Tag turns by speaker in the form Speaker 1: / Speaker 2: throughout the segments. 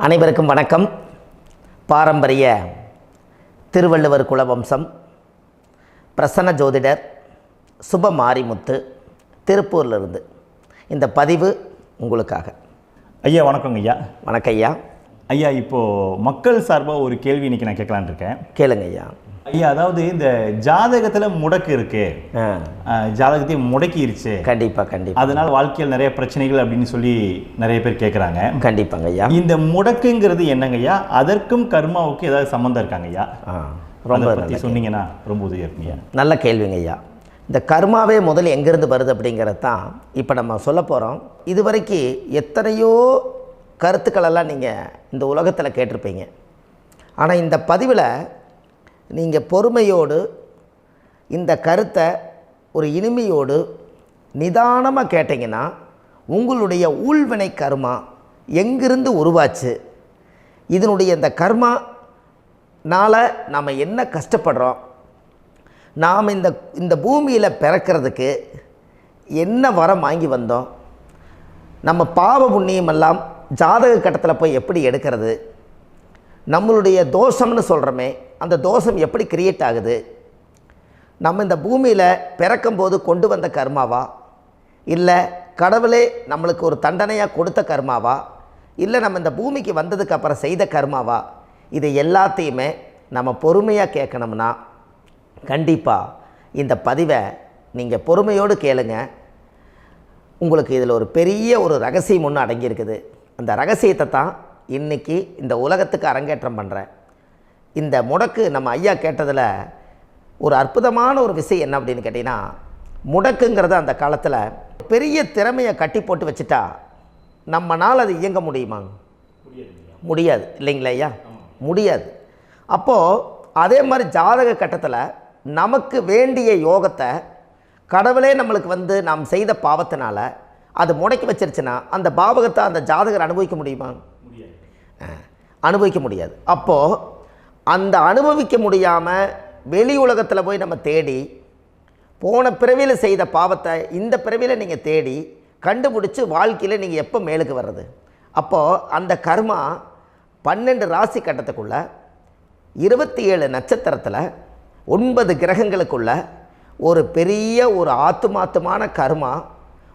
Speaker 1: அனைவருக்கும் வணக்கம். பாரம்பரிய திருவள்ளுவர் குலவம்சம் பிரசன்ன ஜோதிடர் சுப மாரிமுத்து திருப்பூரிலிருந்து இந்த பதிவு உங்களுக்காக.
Speaker 2: ஐயா வணக்கங்க ஐயா.
Speaker 1: வணக்கம் ஐயா.
Speaker 2: ஐயா இப்போது மக்கள் சார்பாக ஒரு கேள்வி இன்றைக்கி நான் கேட்கலான் இருக்கேன்.
Speaker 1: கேளுங்க ஐயா.
Speaker 2: ஐயா அதாவது இந்த ஜாதகத்தில் முடக்கு இருக்கு, ஜாதகத்தையும் முடக்கிருச்சு,
Speaker 1: கண்டிப்பாக
Speaker 2: அதனால் வாழ்க்கையில் நிறைய பிரச்சனைகள் அப்படின்னு சொல்லி நிறைய பேர் கேட்குறாங்க.
Speaker 1: கண்டிப்பாங்க ஐயா.
Speaker 2: இந்த முடக்குங்கிறது என்னங்க ஐயா? அதற்கும் கர்மாவுக்கு ஏதாவது சம்மந்தம் இருக்காங்க ஐயா? ரொம்ப பற்றி சொன்னீங்கன்னா ரொம்ப உதவியாக இருக்குங்க.
Speaker 1: நல்ல கேள்விங்க ஐயா. இந்த கர்மாவே முதல்ல எங்கேருந்து வருது அப்படிங்கிறது தான் இப்போ நம்ம சொல்ல போகிறோம். இதுவரைக்கும் எத்தனையோ கருத்துக்களெல்லாம் நீங்கள் இந்த உலகத்தில் கேட்டிருப்பீங்க. ஆனால் இந்த பதிவில் நீங்கள் பொறுமையோடு இந்த கருத்தை ஒரு இனிமையோடு நிதானமாக கேட்டிங்கன்னா உங்களுடைய ஊழ்வினை கர்மா எங்கிருந்து உருவாச்சு, இதனுடைய இந்த கர்மானால் நாம் என்ன கஷ்டப்படுறோம், நாம் இந்த பூமியில் பிறக்கிறதுக்கு என்ன வரம் வாங்கி வந்தோம், நம்ம பாவ புண்ணியமெல்லாம் ஜாதக கட்டத்தில் போய் எப்படி எடுக்கிறது, நம்மளுடைய தோஷம்னு சொல்கிறோமே அந்த தோஷம் எப்படி கிரியேட் ஆகுது, நம்ம இந்த பூமியில் பிறக்கும்போது கொண்டு வந்த கர்மாவா, இல்லை கடவுளே நம்மளுக்கு ஒரு தண்டனையாக கொடுத்த கர்மாவா, இல்லை நம்ம இந்த பூமிக்கு வந்ததுக்கு அப்புறம் செய்த கர்மாவா, இது எல்லாத்தையுமே நம்ம பொறுமையாக கேட்கணும்னா கண்டிப்பாக இந்த பதிவை நீங்கள் பொறுமையோடு கேளுங்க. உங்களுக்கு இதில் ஒரு பெரிய ஒரு ரகசியம் ஒன்று அடங்கியிருக்குது. அந்த ரகசியத்தை தான் இன்றைக்கி இந்த உலகத்துக்கு அரங்கேற்றம் பண்ணுறேன். இந்த முடக்கு நம்ம ஐயா கேட்டதில் ஒரு அற்புதமான ஒரு விஷயம் என்ன அப்படின்னு கேட்டிங்கன்னா, முடக்குங்கிறது அந்த காலத்தில் பெரிய திறமையை கட்டி போட்டு வச்சுட்டா நம்மனால் அது இயங்க முடியுமாங்க? முடியாது இல்லைங்களா ஐயா? முடியாது. அப்போது அதே மாதிரி ஜாதக கட்டத்தில் நமக்கு வேண்டிய யோகத்தை கடவுளே நம்மளுக்கு நாம் செய்த பாவத்தினால அது முடக்கி வச்சிருச்சுன்னா அந்த பாவகத்தை அந்த ஜாதகர் அனுபவிக்க முடியுமா? அனுபவிக்க முடியாது. அப்போது அந்த அனுபவிக்க முடியாமல் வெளி உலகத்தில் போய் நம்ம தேடி போன பிறவியில் செய்த பாவத்தை இந்த பிறவியில் நீங்கள் தேடி கண்டுபிடிச்சி வாழ்க்கையில் நீங்கள் எப்போ மேலுக்கு வர்றது? அப்போது அந்த கர்மா 12 ராசி கட்டத்துக்குள்ள 27 நட்சத்திரத்தில் 9 கிரகங்களுக்குள்ள ஒரு பெரிய ஒரு ஆத்துமாத்துமான கர்மா,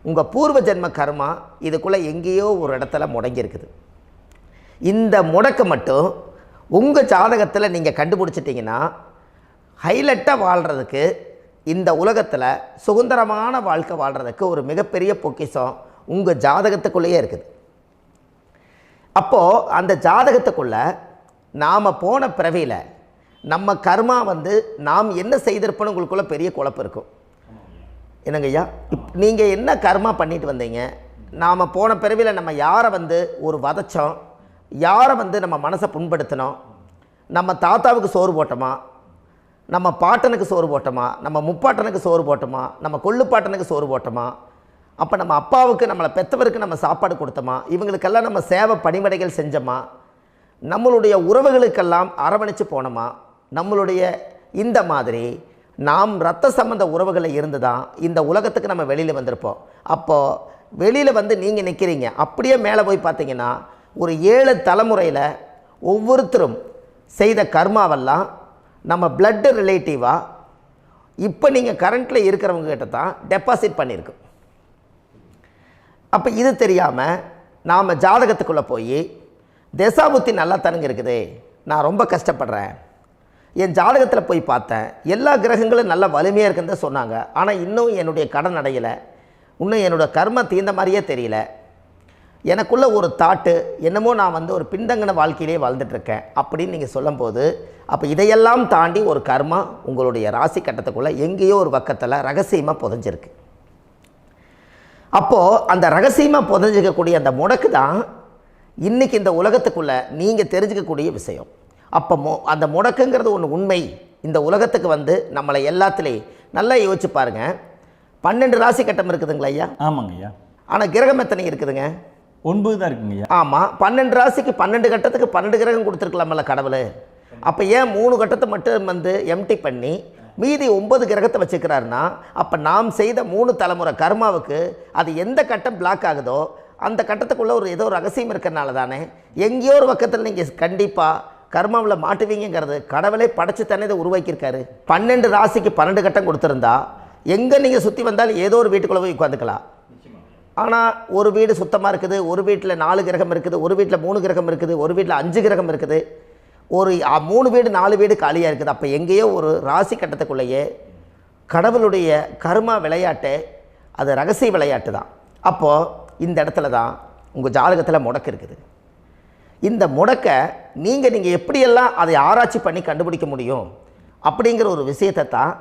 Speaker 1: உங்கள் பூர்வ ஜென்ம கர்மா இதுக்குள்ளே எங்கேயோ ஒரு இடத்துல முடங்கியிருக்குது. இந்த முடக்க மட்டும் உங்கள் ஜாதகத்தில் நீங்கள் கண்டுபிடிச்சிட்டிங்கன்னா ஹைலைட்டாக வாழ்கிறதுக்கு, இந்த உலகத்தில் சுதந்திரமான வாழ்க்கை வாழ்கிறதுக்கு ஒரு மிகப்பெரிய பொக்கிஷம் உங்கள் ஜாதகத்துக்குள்ளேயே இருக்குது. அப்போது அந்த ஜாதகத்துக்குள்ளே நாம் போன பிறவியில் நம்ம கர்மா நாம் என்ன செய்திருப்போன்னு உங்களுக்குள்ளே பெரிய குழப்பம் இருக்கும். என்னங்க ஐயா, நீங்கள் என்ன கர்மா பண்ணிட்டு வந்தீங்க, நாம் போன பிறவியில் நம்ம யாரை ஒரு வதச்சோம், யாரை நம்ம மனசை புண்படுத்தினோம், நம்ம தாத்தாவுக்கு சோறு போட்டோமா, நம்ம பாட்டனுக்கு சோறு போட்டோமா, நம்ம முப்பாட்டனுக்கு சோறு போட்டோமா, நம்ம கொள்ளுப்பாட்டனுக்கு சோறு போட்டோமா, அப்போ நம்ம அப்பாவுக்கு நம்மளை பெற்றவருக்கு நம்ம சாப்பாடு கொடுத்தோமா, இவங்களுக்கெல்லாம் நம்ம சேவை பணிமடைகள் செஞ்சோமா, நம்மளுடைய உறவுகளுக்கெல்லாம் அரவணைச்சு போனோமா, நம்மளுடைய இந்த மாதிரி நாம் இரத்த சம்பந்த உறவுகளை இருந்து தான் இந்த உலகத்துக்கு நம்ம வெளியில் வந்திருப்போம். அப்போது வெளியில் நீங்கள் நிற்கிறீங்க, அப்படியே மேலே போய் பார்த்தீங்கன்னா ஒரு 7 தலைமுறையில் ஒவ்வொருத்தரும் செய்த கர்மாவெல்லாம் நம்ம பிளட்டு ரிலேட்டிவாக இப்போ நீங்கள் கரண்ட்டில் இருக்கிறவங்க கிட்ட தான் டெபாசிட் பண்ணியிருக்கோம். அப்போ இது தெரியாமல் நாம் ஜாதகத்துக்குள்ளே போய் தசாபுத்தி நல்லா தனுங்க இருக்குது, நான் ரொம்ப கஷ்டப்படுறேன், என் ஜாதகத்தில் போய் பார்த்தேன் எல்லா கிரகங்களும் நல்ல வலிமையாக இருக்குன்னு தான் சொன்னாங்க, ஆனால் இன்னும் என்னுடைய கடன் அடையலை, இன்னும் என்னோடய கர்ம தீர்ந்த மாதிரியே தெரியல, எனக்குள்ளே ஒரு தாட்டு என்னமோ நான் ஒரு பின்தங்கின வாழ்க்கையிலே வாழ்ந்துட்டுருக்கேன் அப்படின்னு நீங்கள் சொல்லும்போது, அப்போ இதையெல்லாம் தாண்டி ஒரு கர்மா உங்களுடைய ராசி கட்டத்துக்குள்ளே எங்கேயோ ஒரு பக்கத்தில் ரகசியமாக புதைஞ்சிருக்கு. அப்போது அந்த ரகசியமாக புதைஞ்சிக்கக்கூடிய அந்த முடக்கு தான் இன்றைக்கி இந்த உலகத்துக்குள்ளே நீங்கள் தெரிஞ்சுக்கக்கூடிய விஷயம். அப்போ அந்த முடக்குங்கிறது ஒன்று உண்மை. இந்த உலகத்துக்கு நம்மளை எல்லாத்துலேயும் நல்லா யோசிச்சு பாருங்கள். 12 ராசி கட்டம் இருக்குதுங்களா ஐயா?
Speaker 2: ஆமாங்க ஐயா. ஆனால்
Speaker 1: கிரகம் எத்தனை இருக்குதுங்க?
Speaker 2: 9 தான் இருக்குங்க ஐயா.
Speaker 1: ஆமாம், 12 ராசிக்கு 12 கட்டத்துக்கு 12 கிரகம் கொடுத்துருக்கலாமல்ல கடவுள். அப்போ ஏன் 3 கட்டத்தை மட்டும் எம்டி பண்ணி மீதி 9 கிரகத்தை வச்சுக்கிறாருன்னா, அப்போ நாம் செய்த 3 தலைமுறை கர்மாவுக்கு அது எந்த கட்டம் பிளாக் ஆகுதோ அந்த கட்டத்துக்குள்ளே ஏதோ ஒரு ரகசியம் இருக்கிறனால தானே எங்கேயோ ஒரு பக்கத்தில் நீங்கள் கண்டிப்பாக கர்மாவில் மாட்டுவீங்கிறது கடவுளே படைச்சு தானே இதை உருவாக்கியிருக்காரு. 12 ராசிக்கு 12 கட்டம் கொடுத்துருந்தா எங்கே நீங்கள் சுற்றி வந்தாலும் ஏதோ ஒரு வீட்டுக்குள்ளே போய் உட்காந்துக்கலாம். ஆனால் ஒரு வீடு சுத்தமாக இருக்குது, ஒரு வீட்டில் 4 கிரகம் இருக்குது, ஒரு வீட்டில் 3 கிரகம் இருக்குது, ஒரு வீட்டில் 5 கிரகம் இருக்குது, ஒரு 3 வீடு 4 வீடு காலியாக இருக்குது. அப்போ எங்கேயோ ஒரு ராசி கட்டத்துக்குள்ளேயே கடவுளுடைய கர்மா விளையாட்டு, அது ரகசிய விளையாட்டு தான். அப்போது இந்த இடத்துல தான் உங்கள் ஜாதகத்தில் முடக்கு இருக்குது. இந்த முடக்கை நீங்கள் எப்படியெல்லாம் அதை ஆராய்ச்சி பண்ணி கண்டுபிடிக்க முடியும் அப்படிங்கிற ஒரு விஷயத்தை தான்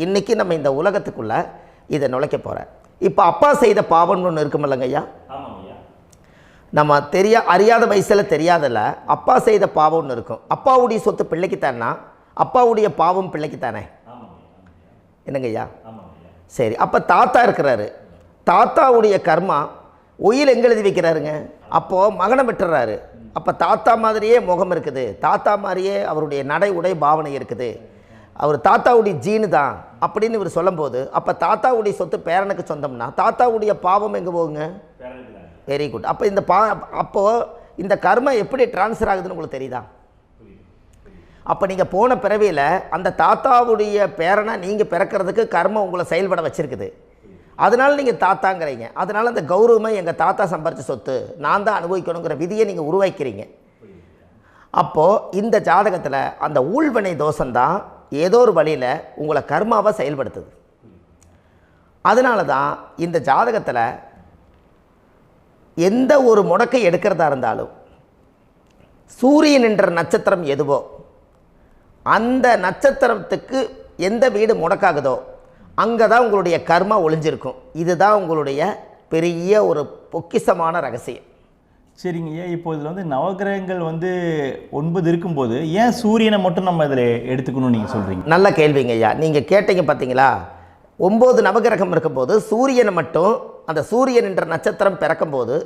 Speaker 1: இன்றைக்கி நம்ம இந்த உலகத்துக்குள்ளே இதை நுழைக்க போகிறேன். இப்போ அப்பா செய்த பாவம்னு ஒன்று இருக்குமில்லங்க ஐயா, நம்ம அறியாத வயசில் தெரியாதில்ல, அப்பா செய்த பாவம்னு இருக்கும். அப்பாவுடைய சொத்து பிள்ளைக்குத்தானா, அப்பாவுடைய பாவம் பிள்ளைக்குத்தானே, என்னங்க ஐயா? சரி, அப்போ தாத்தா இருக்கிறாரு, தாத்தாவுடைய கர்மா உயிர் எங்கே எழுதி வைக்கிறாருங்க? அப்போது மகனை விட்டுறாரு. அப்போ தாத்தா மாதிரியே முகம் இருக்குது, தாத்தா மாதிரியே அவருடைய நடை உடை பாவனை இருக்குது, அவர் தாத்தாவுடைய ஜீனு தான் அப்படின்னு இவர் சொல்லும்போது, அப்போ தாத்தாவுடைய சொத்து பேரனுக்கு சொந்தம்னா தாத்தாவுடைய பாவம் எங்கே போகுங்க? Very good. அப்போ அப்போது இந்த கர்மா எப்படி டிரான்ஸ்ஃபர் ஆகுதுன்னு உங்களுக்கு தெரியுதா? அப்போ நீங்கள் போன பிறவியில் அந்த தாத்தாவுடைய பேரனை நீங்கள் பிறக்கிறதுக்கு கர்மம் உங்களை செயல்பட வச்சுருக்குது. அதனால் நீங்கள் தாத்தாங்கிறீங்க. அதனால் அந்த கௌரவமாக எங்கள் தாத்தா சம்பாரித்த சொத்து நான் தான் அனுபவிக்கணுங்கிற விதியை நீங்கள் உருவாக்கிறீங்க. அப்போது இந்த ஜாதகத்தில் அந்த ஊழ்வினை தோஷந்தான் ஏதோ ஒரு வழியில் உங்களை கர்மாவை செயல்படுத்துது. அதனால தான் இந்த ஜாதகத்தில் எந்த ஒரு முடக்கை எடுக்கிறதா இருந்தாலும் சூரியன் என்ற நட்சத்திரம் எதுவோ அந்த நட்சத்திரத்துக்கு எந்த வீடு முடக்காகுதோ அங்கே தான் உங்களுடைய கர்மா ஒளிஞ்சிருக்கும். இதுதான் உங்களுடைய பெரிய ஒரு பொக்கிஷமான ரகசியம்.
Speaker 2: சரிங்க ஐயா, இப்போ இதில் நவகிரகங்கள் 9 இருக்கும்போது ஏன் சூரியனை மட்டும் நம்ம இதில் எடுத்துக்கணும்னு நீங்கள் சொல்கிறீங்க?
Speaker 1: நல்ல கேள்விங்க ஐயா. நீங்கள் கேட்டீங்க பார்த்தீங்களா, 9 நவகிரகம் இருக்கும்போது சூரியனை மட்டும், அந்த சூரியன் என்ற நட்சத்திரம் பிறக்கும்போது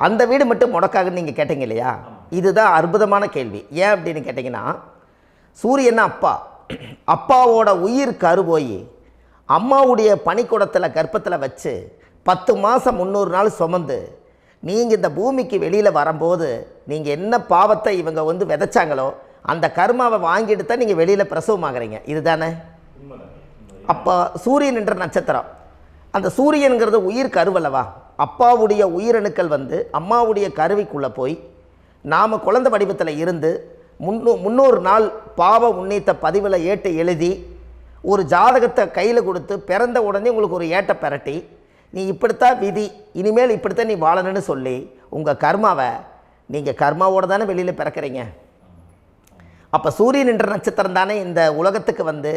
Speaker 1: அந்த வீடு மட்டும் முடக்காகுன்னு நீங்கள் கேட்டீங்க இல்லையா? இதுதான் அற்புதமான கேள்வி. ஏன் அப்படின்னு கேட்டிங்கன்னா, சூரியன் அப்பாவோட உயிர் கரு போய் அம்மாவுடைய பனிக்கூடத்தில் கர்ப்பத்தில் வச்சு 10 மாதம் 300 நாள் சுமந்து நீங்கள் இந்த பூமிக்கு வெளியில் வரும்போது நீங்கள் என்ன பாவத்தை இவங்க விதைச்சாங்களோ அந்த கர்மாவை வாங்கிட்டு தான் நீங்கள் வெளியில் பிரசவமாகறீங்க. இதுதானே? அப்போ சூரியன் என்ற நட்சத்திரம், அந்த சூரியனுங்கிறது உயிர் கருவல்லவா, அப்பாவுடைய உயிரணுக்கள் அம்மாவுடைய கருவிக்குள்ளே போய் நாம் குழந்தை வடிவத்தில் இருந்து 300 நாள் பாவ உன்னித்த பதிவில் ஏட்டு எழுதி ஒரு ஜாதகத்தை கையில் கொடுத்து பிறந்த உடனே உங்களுக்கு ஒரு ஏட்டை பெரட்டி நீ இப்படித்தான் விதி, இனிமேல் இப்படித்தான் நீ வாழணும்னு சொல்லி உங்கள் கர்மாவை நீங்கள் கர்மாவோடு தானே வெளியில் பிறக்கிறீங்க. அப்போ சூரியன் என்ற நட்சத்திரம் தானே இந்த உலகத்துக்கு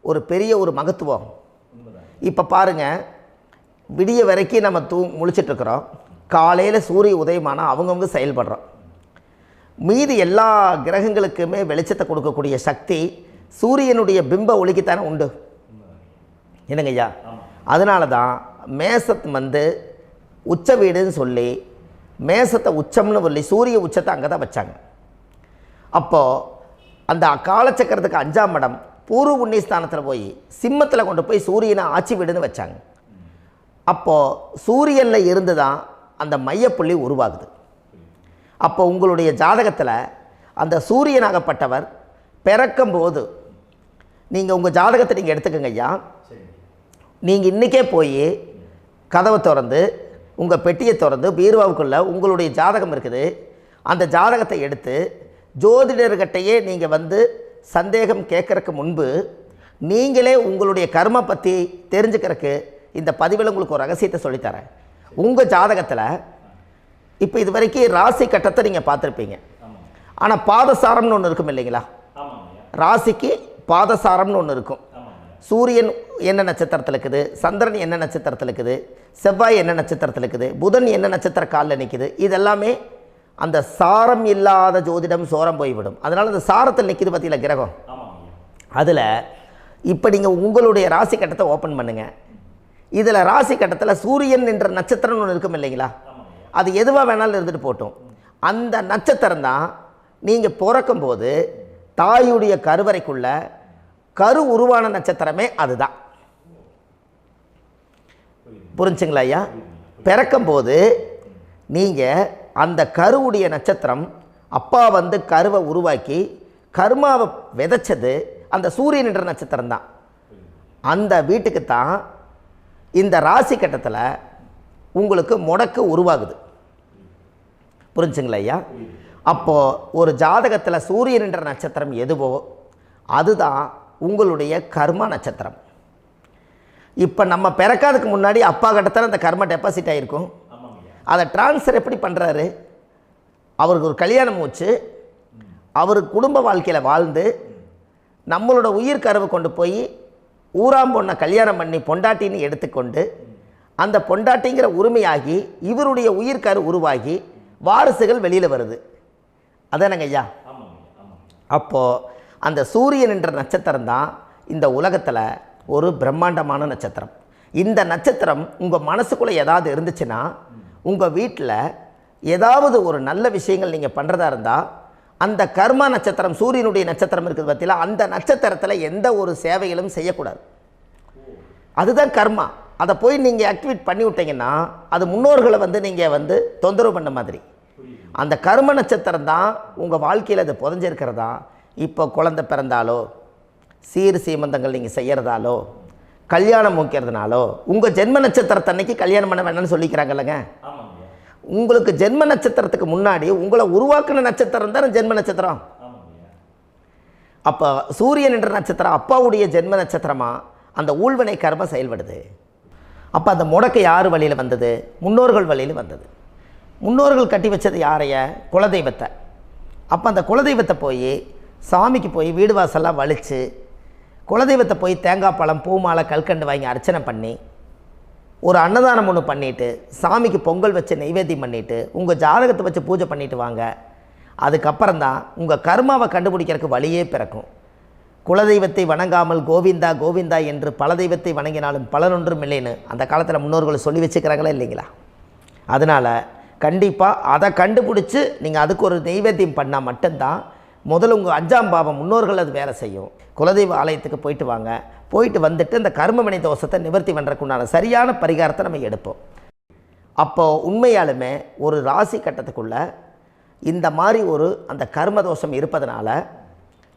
Speaker 1: ஒரு பெரிய ஒரு மகத்துவம். இப்போ பாருங்கள், விடிய வரைக்கும் நம்ம முழிச்சிட்ருக்குறோம், காலையில் சூரிய உதயமானால் அவங்கவுங்க செயல்படுறோம். மீதி எல்லா கிரகங்களுக்குமே வெளிச்சத்தை கொடுக்கக்கூடிய சக்தி சூரியனுடைய பிம்ப ஒளிக்குத்தானே உண்டு, என்னங்க ஐயா? அதனால தான் மேசத்து உச்ச வீடுன்னு சொல்லி மேசத்தை உச்சம்னு சொல்லி சூரிய உச்சத்தை அங்கே தான் வச்சாங்க. அப்போது அந்த காலச்சக்கரத்துக்கு 5ஆம் இடம் பூர்வ புண்ணியஸ்தானத்தில் போய் சிம்மத்தில் கொண்டு போய் சூரியனை ஆட்சி வீடுன்னு வச்சாங்க. அப்போது சூரியனில் இருந்து தான் அந்த மையப்புள்ளி உருவாகுது. அப்போ உங்களுடைய ஜாதகத்தில் அந்த சூரியனாகப்பட்டவர் பிறக்கும்போது நீங்கள் உங்கள் ஜாதகத்தை நீங்கள் எடுத்துக்கங்க ஐயா. நீங்கள் இன்றைக்கே போய் கதவை திறந்து உங்கள் பெட்டியை திறந்து பீர்வாவுக்குள்ளே உங்களுடைய ஜாதகம் இருக்குது, அந்த ஜாதகத்தை எடுத்து ஜோதிடர்கிட்டையே நீங்கள் சந்தேகம் கேட்குறக்கு முன்பு நீங்களே உங்களுடைய கர்ம பற்றி தெரிஞ்சுக்கிறதுக்கு இந்த பதிவில் உங்களுக்கு ஒரு ரகசியத்தை சொல்லித்தரேன். உங்கள் ஜாதகத்தில் இப்போ இது வரைக்கும் ராசி கட்டத்தை நீங்கள் பார்த்துருப்பீங்க, ஆனால் பாதசாரம்னு ஒன்று இருக்கும் இல்லைங்களா? ராசிக்கு பாதசாரம்னு ஒன்று இருக்கும். சூரியன் என்ன நட்சத்திரத்தில் இருக்குது, சந்திரன் என்ன நட்சத்திரத்தில் இருக்குது, செவ்வாய் என்ன நட்சத்திரத்தில் இருக்குது, புதன் என்ன நட்சத்திர காலில் நிற்குது, இதெல்லாமே அந்த சாரம் இல்லாத ஜோதிடம் சோரம் போய்விடும். அதனால் அந்த சாரத்தில் நிற்கிது பார்த்தீங்களா கிரகம், அதில் இப்போ நீங்கள் உங்களுடைய ராசி கட்டத்தை ஓப்பன் பண்ணுங்கள். இதில் ராசி கட்டத்தில் சூரியன் என்ற நட்சத்திரம்னு ஒன்று இருக்கும் இல்லைங்களா? அது எதுவாக வேணாலும் இருந்துட்டு போட்டோம். அந்த நட்சத்திரம் தான் நீங்கள் பிறக்கும்போது தாயுடைய கருவறைக்குள்ள கரு உருவான நட்சத்திரமே அதுதான். புரிஞ்சுங்களா ஐயா? பிறக்கும்போது நீங்கள் அந்த கருவுடைய நட்சத்திரம் அப்பா வந்து கருவை உருவாக்கி கர்மாவை விதைச்சது அந்த சூரியன் என்ற நட்சத்திரம் தான். அந்த வீட்டுக்கு தான் இந்த ராசி கட்டத்தில் உங்களுக்கு முடக்கு உருவாகுது. புரிஞ்சுங்களா ஐயா? அப்போது ஒரு ஜாதகத்தில் சூரியன் என்ற நட்சத்திரம் எதுவோ அதுதான் உங்களுடைய கர்மா நட்சத்திரம். இப்போ நம்ம பிறக்காதுக்கு முன்னாடி அப்பா கட்டத்தில் அந்த கர்மா டெபாசிட் ஆகிருக்கும். அதை ட்ரான்ஸ்ஃபர் எப்படி பண்ணுறாரு? அவருக்கு ஒரு கல்யாணம் வச்சு அவர் குடும்ப வாழ்க்கையில் வாழ்ந்து நம்மளோட உயிர் கருவை கொண்டு போய் ஊராம் பொண்ணை கல்யாணம் பண்ணி பொண்டாட்டின்னு எடுத்துக்கொண்டு அந்த பொண்டாட்டிங்கிற உரிமையாகி இவருடைய உயிர் கரு உருவாகி வாரிசுகள் வெளியில் வருது. அதானங்க ஐயா? அப்போது அந்த சூரியன் என்ற நட்சத்திரம் தான் இந்த உலகத்தில் ஒரு பிரம்மாண்டமான நட்சத்திரம். இந்த நட்சத்திரம் உங்கள் மனசுக்குள்ளே ஏதாவது இருந்துச்சுன்னா உங்கள் வீட்டில் ஏதாவது ஒரு நல்ல விஷயங்கள் நீங்கள் பண்ணுறதா இருந்தால் அந்த கர்மா நட்சத்திரம் சூரியனுடைய நட்சத்திரம் இருக்குது பார்த்தீங்களா, அந்த நட்சத்திரத்தில் எந்த ஒரு சேவைகளும் செய்யக்கூடாது. அதுதான் கர்மா. அதை போய் நீங்கள் ஆக்டிவேட் பண்ணி விட்டீங்கன்னா அது முன்னோர்களை வந்து நீங்கள் வந்து தொந்தரவு பண்ண மாதிரி. அந்த கர்ம நட்சத்திரம் தான் உங்கள் வாழ்க்கையில் அது புதஞ்சிருக்கிறதா. இப்போ குழந்தை பிறந்தாலோ சீர் சீமந்தங்கள் நீங்கள் செய்கிறதாலோ கல்யாணம் முக்கிறதுனாலோ உங்கள் ஜென்ம நட்சத்திரத்தன்னைக்கு கல்யாணம் பண்ண வேண்டாம்னு சொல்லிக்கிறாங்கல்லங்க. உங்களுக்கு ஜென்ம நட்சத்திரத்துக்கு முன்னாடி உங்களை உருவாக்குன நட்சத்திரம் தான் ஜென்ம நட்சத்திரம். அப்போ சூரியன் என்ற நட்சத்திரம் அப்பாவுடைய ஜென்ம நட்சத்திரமாக அந்த ஊழ்வினை கர்மம் செயல்படுது. அப்போ அந்த முடக்கு யார் வழியில் வந்தது? முன்னோர்கள் வழியில் வந்தது. முன்னோர்கள் கட்டி வச்சது யாரைய? குலதெய்வத்தை. அப்போ அந்த குலதெய்வத்தை போய் சாமிக்கு போய் வீடு வாசல்லாம் வலித்து குலதெய்வத்தை போய் தேங்காய் பழம் பூ மாலை கல்கண்டு வாங்கி அர்ச்சனை பண்ணி ஒரு அன்னதானம் ஒன்று பண்ணிவிட்டு சாமிக்கு பொங்கல் வச்சு நைவேத்தியம் பண்ணிவிட்டு உங்கள் ஜாதகத்தை வச்சு பூஜை பண்ணிவிட்டு வாங்க. அதுக்கப்புறம் தான் உங்கள் கர்மாவை கண்டுபிடிக்கிறதுக்கு வழியே பிறக்கும். குலதெய்வத்தை வணங்காமல் கோவிந்தா கோவிந்தா என்று பல தெய்வத்தை வணங்கினாலும் பலனொன்றும் இல்லைன்னு அந்த காலத்தில் முன்னோர்கள் சொல்லி வச்சுக்கிறாங்களா இல்லைங்களா? அதனால் கண்டிப்பாக அதை கண்டுபிடிச்சி நீங்கள் அதுக்கு ஒரு நைவேத்தியம் பண்ணால் மட்டும்தான் முதல்ல உங்கள் 5ஆம் பாவம் முன்னோர்கள் அது வேலை செய்யும். குலதெய்வ ஆலயத்துக்கு போயிட்டு வாங்க. போயிட்டு வந்துட்டு இந்த கர்மவினை தோஷத்தை நிவர்த்தி பண்ணுறதுக்குண்டான சரியான பரிகாரத்தை நம்ம எடுப்போம். அப்போது உண்மையாலுமே ஒரு ராசி கட்டத்துக்குள்ளே இந்த மாதிரி ஒரு அந்த கர்ம தோஷம் இருப்பதனால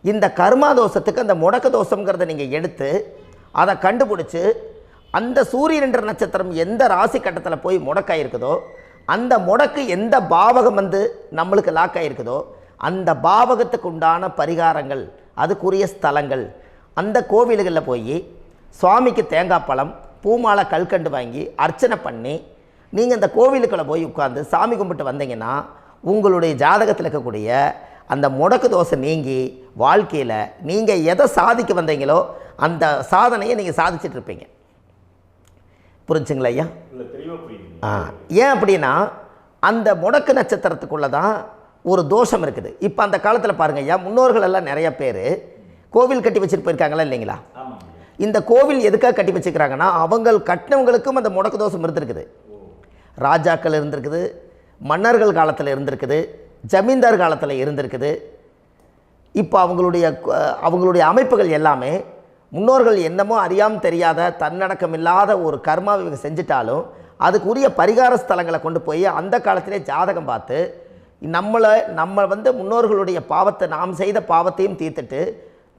Speaker 1: இந்த கர்மா தோஷத்துக்கு அந்த முடக்க தோஷங்கிறத நீங்கள் எடுத்து அதை கண்டுபிடிச்சி அந்த சூரியன் என்ற நட்சத்திரம் எந்த ராசி கட்டத்தில் போய் முடக்காயிருக்குதோ அந்த முடக்கு எந்த பாவகம் வந்து நம்மளுக்கு லாக் ஆகிருக்குதோ அந்த பாவகத்துக்கு உண்டான பரிகாரங்கள் அதுக்குரிய ஸ்தலங்கள் அந்த கோவில்களில் போய் சுவாமிக்கு தேங்காய் பழம் பூமாலை கல்கண்டு வாங்கி அர்ச்சனை பண்ணி நீங்கள் அந்த கோவிலுக்குள்ளே போய் உட்காந்து சாமி கும்பிட்டு வந்தீங்கன்னா உங்களுடைய ஜாதகத்தில் இருக்கக்கூடிய அந்த முடக்கு தோசை நீங்கி வாழ்க்கையில் நீங்கள் எதை சாதிக்க வந்தீங்களோ அந்த சாதனையை நீங்கள் சாதிச்சிட்ருப்பீங்க. புரிஞ்சுங்களா ஐயா? ஏன் அப்படின்னா அந்த முடக்கு நட்சத்திரத்துக்குள்ளே தான் ஒரு தோஷம் இருக்குது. இப்போ அந்த காலத்தில் பாருங்கள் ஐயா, முன்னோர்கள் எல்லாம் நிறைய பேர் கோவில் கட்டி வச்சுட்டு போயிருக்காங்களா இல்லைங்களா? இந்த கோவில் எதுக்காக கட்டி வச்சுக்கிறாங்கன்னா அவங்க கட்டினவங்களுக்கும் அந்த முடக்கு தோஷம் இருந்திருக்குது. ராஜாக்கள் இருந்திருக்குது, மன்னர்கள் காலத்தில் இருந்திருக்குது, ஜமீன்தார் காலத்தில் இருந்திருக்குது. இப்போ அவங்களுடைய அமைப்புகள் எல்லாமே முன்னோர்கள் என்னமோ அறியாமல் தெரியாத தன்னடக்கம் இல்லாத ஒரு கர்மாவை இவங்க செஞ்சிட்டாலும் அதுக்குரிய பரிகார ஸ்தலங்களை கொண்டு போய் அந்த காலத்திலே ஜாதகம் பார்த்து நம்ம வந்து முன்னோர்களுடைய பாவத்தை நாம் செய்த பாவத்தையும் தீர்த்துட்டு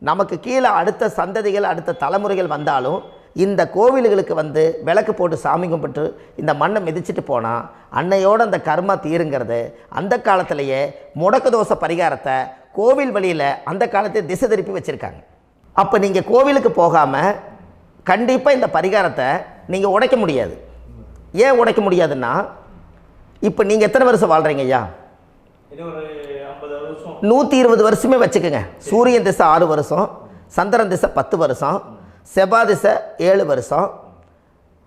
Speaker 1: நமக்கு கீழே அடுத்த சந்ததிகள் அடுத்த தலைமுறைகள் வந்தாலும் இந்த கோவில்களுக்கு வந்து விளக்கு போட்டு சாமி கும்பிட்டு இந்த மண்ணை மிதிச்சிட்டு போனால் அன்னையோடு அந்த கர்மா தீருங்கிறது அந்த காலத்திலேயே முடக்க தோஷ பரிகாரத்தை கோவில் வழியில் அந்த காலத்தை திசை திருப்பி வச்சுருக்காங்க. அப்போ நீங்கள் கோவிலுக்கு போகாமல் கண்டிப்பாக இந்த பரிகாரத்தை நீங்கள் உடைக்க முடியாது. ஏன் உடைக்க முடியாதுன்னா இப்போ நீங்கள் எத்தனை வருஷம் வாழ்கிறீங்க ஐயா? 120 வருஷமே வச்சுக்கோங்க. சூரியன் திசை 6 வருஷம், சந்திரன் திசை 10 வருஷம், செவ்வாய் திசை 7 வருஷம்,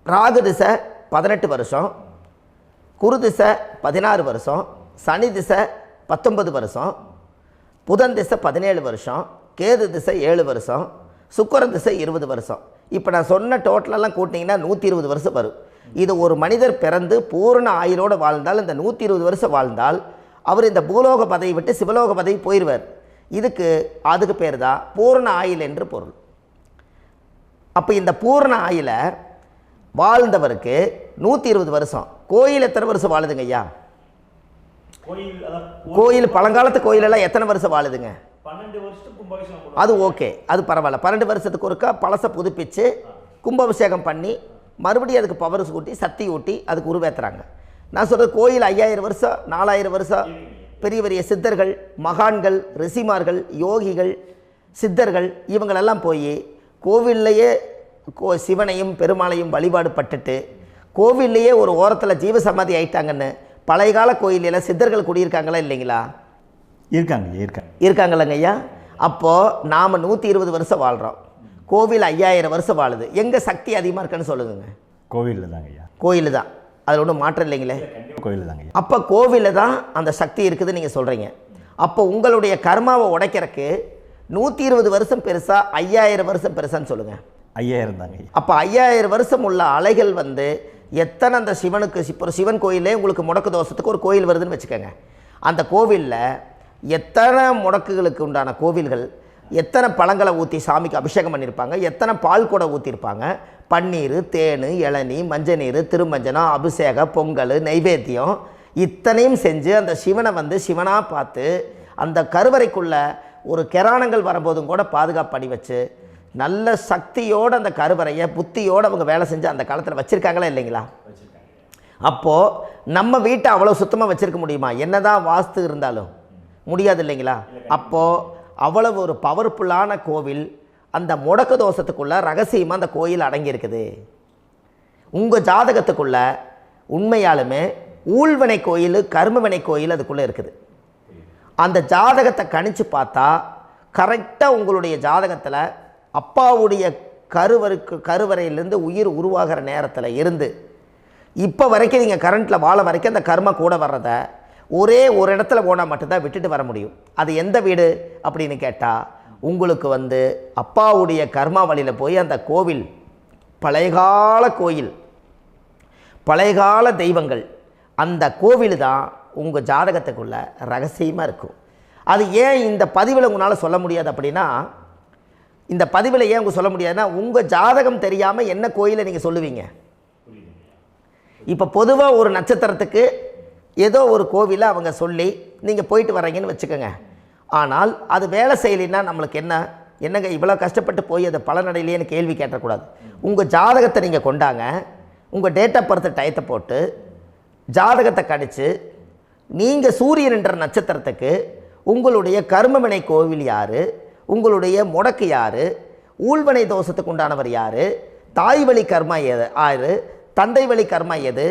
Speaker 1: ராகு திசை 18 வருஷம், குரு திசை 16 வருஷம், சனி திசை 19 வருஷம், புதன் திசை 17 வருஷம், கேது திசை 7 வருஷம், சுக்கிரன் திசை 20 வருஷம். இப்போ நான் சொன்ன டோட்டலெல்லாம் கூட்டிங்கன்னா 120 வருஷம் வரும். இது ஒரு மனிதர் பிறந்து பூரண ஆயுளோடு வாழ்ந்தால் இந்த 120 வருஷம் வாழ்ந்தால் அவர் இந்த பூலோக பதவி விட்டு சிவலோக பதவி போயிடுவார். அதுக்கு பேர் தான் பூரண ஆயுள் என்று பொருள். அப்போ இந்த பூரண ஆயுளை வாழ்ந்தவருக்கு 120 வருஷம். கோயில் எத்தனை வருஷம் வாழுதுங்க ஐயா? கோயில் பழங்காலத்து கோயிலெல்லாம் எத்தனை வருஷம் வாழுதுங்க?
Speaker 2: 12 வருஷத்துக்கு கும்பாபிஷேகம்.
Speaker 1: அது ஓகே, அது பரவாயில்ல. 12 வருஷத்துக்கு ஒருக்கா பழசை புதுப்பிச்சு கும்பாபிஷேகம் பண்ணி மறுபடியும் அதுக்கு பவர் ஊட்டி சக்தி ஊட்டி அதுக்கு உருவேற்றுறாங்க. நான் சொல்கிறது கோயில் 5000 வருஷம் 4000 வருஷம் பெரிய பெரிய சித்தர்கள், மகான்கள், ரிஷிமார்கள், யோகிகள், சித்தர்கள் இவங்களெல்லாம் போய் கோவில்லையே சிவனையும் பெருமாளையும் வழிபாடு பட்டுட்டு கோவில்லையே ஒரு ஓரத்தில் ஜீவசமாதி ஆயிட்டாங்கன்னு பழைய கால கோயிலில் சித்தர்கள் குடியிருக்காங்களா இல்லைங்களா? இருக்காங்கல்லங்க ஐயா. அப்போது நாம் 120 வருஷம் வாழ்கிறோம், கோவில் 5000 வருஷம் வாழுது. எங்கே சக்தி அதிகமாக இருக்குன்னு சொல்லுங்க?
Speaker 2: கோவிலில் தாங்க ஐயா.
Speaker 1: கோயில் தான், அதில் ஒன்றும் மாற்றம் இல்லைங்களே.
Speaker 2: கோயில் தாங்க.
Speaker 1: அப்போ கோவிலில் தான் அந்த சக்தி இருக்குதுன்னு நீங்கள் சொல்கிறீங்க. அப்போ உங்களுடைய கர்மாவை உடைக்கிறதுக்கு 120 வருஷம் பெருசா 5000 வருஷம் பெருசான்னு சொல்லுங்கள்?
Speaker 2: 5000 தாங்க.
Speaker 1: அப்போ 5000 வருஷம் உள்ள அலைகள் எத்தனை அந்த சிவனுக்கு இப்போ சிவன் கோயிலே உங்களுக்கு முடக்கு தோஷத்துக்கு ஒரு கோயில் வருதுன்னு வச்சுக்கோங்க. அந்த கோவிலில் எத்தனை முடக்குகளுக்கு உண்டான கோவில்கள், எத்தனை பழங்களை ஊற்றி சாமிக்கு அபிஷேகம் பண்ணியிருப்பாங்க, எத்தனை பால் கூட ஊற்றிருப்பாங்க, பன்னீர், தேன், இளநீ, மஞ்சள் நீர், திருமஞ்சனம், அபிஷேகம், பொங்கல், நைவேத்தியம் இத்தனையும் செஞ்சு அந்த சிவனை சிவனாக பார்த்து அந்த கருவறைக்குள்ள ஒரு கிராணங்கள் வரும்போதும் கூட பாதுகாப்பு பண்ணி வச்சு நல்ல சக்தியோடு அந்த கருவறையை புத்தியோடு அவங்க வேலை செஞ்சு அந்த காலத்தில் வச்சுருக்காங்களா இல்லைங்களா? அப்போது நம்ம வீட்டை அவ்வளோ சுத்தமாக வச்சுருக்க முடியுமா? என்னதான் வாஸ்து இருந்தாலும் முடியாது இல்லைங்களா? அப்போது அவ்வளவு ஒரு பவர்ஃபுல்லான கோவில் அந்த முடக்கு தோஷத்துக்குள்ளே ரகசியமாக அந்த கோயில் அடங்கியிருக்குது. உங்கள் ஜாதகத்துக்குள்ளே உண்மையாலுமே ஊழ்வினை கோயில், கர்மவினை கோயில் அதுக்குள்ளே இருக்குது. அந்த ஜாதகத்தை கணிச்சு பார்த்தா கரெக்டாக உங்களுடைய ஜாதகத்தில் அப்பாவுடைய கருவறையிலேருந்து உயிர் உருவாகிற நேரத்தில் இருந்து இப்போ வரைக்கும் நீங்கள் கரண்ட்டில் வாழ வரைக்கும் அந்த கர்ம கூட வர்றதை ஒரே ஒரு இடத்துல போனால் மட்டும்தான் விட்டுட்டு வர முடியும். அது எந்த வீடு அப்படின்னு கேட்டால் உங்களுக்கு அப்பாவுடைய கர்மா வழியில் போய் அந்த கோவில் பழையகால கோயில், பழையகால தெய்வங்கள், அந்த கோவில் தான் உங்கள் ஜாதகத்துக்குள்ள ரகசியமாக இருக்கும். அது ஏன் இந்த பதிவில் உங்களால் சொல்ல முடியாது அப்படின்னா, இந்த பதிவில் ஏன் உங்க சொல்ல முடியாதுன்னா உங்கள் ஜாதகம் தெரியாமல் என்ன கோயிலை நீங்கள் சொல்லுவீங்க? இப்போ பொதுவாக ஒரு நட்சத்திரத்துக்கு ஏதோ ஒரு கோவிலை அவங்க சொல்லி நீங்கள் போயிட்டு வர்றீங்கன்னு வச்சுக்கோங்க. ஆனால் அது வேலை செய்யலைன்னா நம்மளுக்கு என்னங்க இவ்வளோ கஷ்டப்பட்டு போய் அதை பலனடையிலேன்னு கேள்வி கேட்டக்கூடாது. உங்கள் ஜாதகத்தை நீங்கள் கொண்டாங்க, உங்கள் டேட் ஆஃப் பர்த் டயத்தை போட்டு ஜாதகத்தை கணிச்சு நீங்கள் சூரியன் என்ற நட்சத்திரத்துக்கு உங்களுடைய கர்மவினை கோவில் யார், உங்களுடைய முடக்கு யார், ஊழ்வனை தோஷத்துக்கு உண்டானவர் யார், தாய் வழி கர்மா யார், தந்தை வழி கர்மா எது,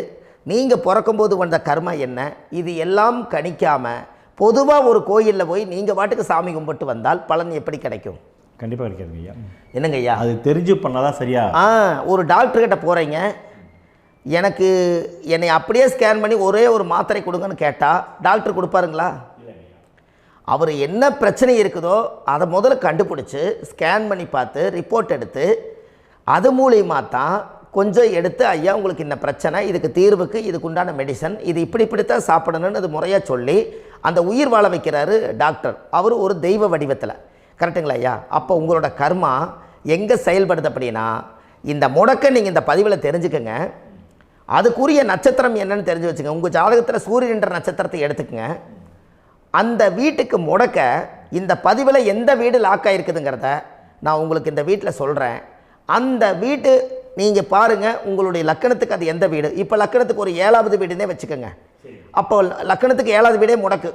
Speaker 1: நீங்கள் பிறக்கும்போது வந்த கர்மா என்ன, இது எல்லாம் கணிக்காமல் பொதுவாக ஒரு கோயிலில் போய் நீங்கள் பாட்டுக்கு சாமி கும்பிட்டு வந்தால் பலன் எப்படி கிடைக்கும்?
Speaker 2: கண்டிப்பாக கிடைக்காதுங்க ஐயா.
Speaker 1: என்னங்க ஐயா?
Speaker 2: அது தெரிஞ்சு பண்ணாதான் சரியா?
Speaker 1: ஒரு டாக்டர்கிட்ட போகிறீங்க, என்னை அப்படியே ஸ்கேன் பண்ணி ஒரே ஒரு மாத்திரை கொடுங்கன்னு கேட்டால் டாக்டர் கொடுப்பாருங்களா? அவர் என்ன பிரச்சனை இருக்குதோ அதை முதல்ல கண்டுபிடிச்சி ஸ்கேன் பண்ணி பார்த்து ரிப்போர்ட் எடுத்து அது மூலியமாக தான் கொஞ்சம் எடுத்து ஐயா உங்களுக்கு இந்த பிரச்சனை, இதுக்கு தீர்வுக்கு இதுக்குண்டான மெடிசன், இது இப்படித்தான் சாப்பிடணும்னு அது முறையாக சொல்லி அந்த உயிர் வாழ வைக்கிறாரு டாக்டர். அவர் ஒரு தெய்வ வடிவத்தில். கரெக்டுங்களா ஐயா? அப்போ உங்களோட கர்மா எங்கே செயல்படுது அப்படின்னா, இந்த முடக்க நீங்கள் இந்த பதிவில் தெரிஞ்சுக்கங்க. அதுக்குரிய நட்சத்திரம் என்னன்னு தெரிஞ்சு வச்சுங்க. உங்கள் ஜாதகத்தில் சூரியன் என்ற நட்சத்திரத்தை எடுத்துக்கங்க. அந்த வீட்டுக்கு முடக்க இந்த பதிவில் எந்த வீடு லாக் ஆகிருக்குதுங்கிறத நான் உங்களுக்கு இந்த வீட்டில் சொல்கிறேன். அந்த வீட்டு நீங்கள் பாருங்கள், உங்களுடைய லக்கணத்துக்கு அது எந்த வீடு. இப்போ லக்கணத்துக்கு ஒரு 7வது வீடுன்னே வச்சுக்கோங்க. அப்போ லக்கணத்துக்கு 7வது வீடே முடக்கு.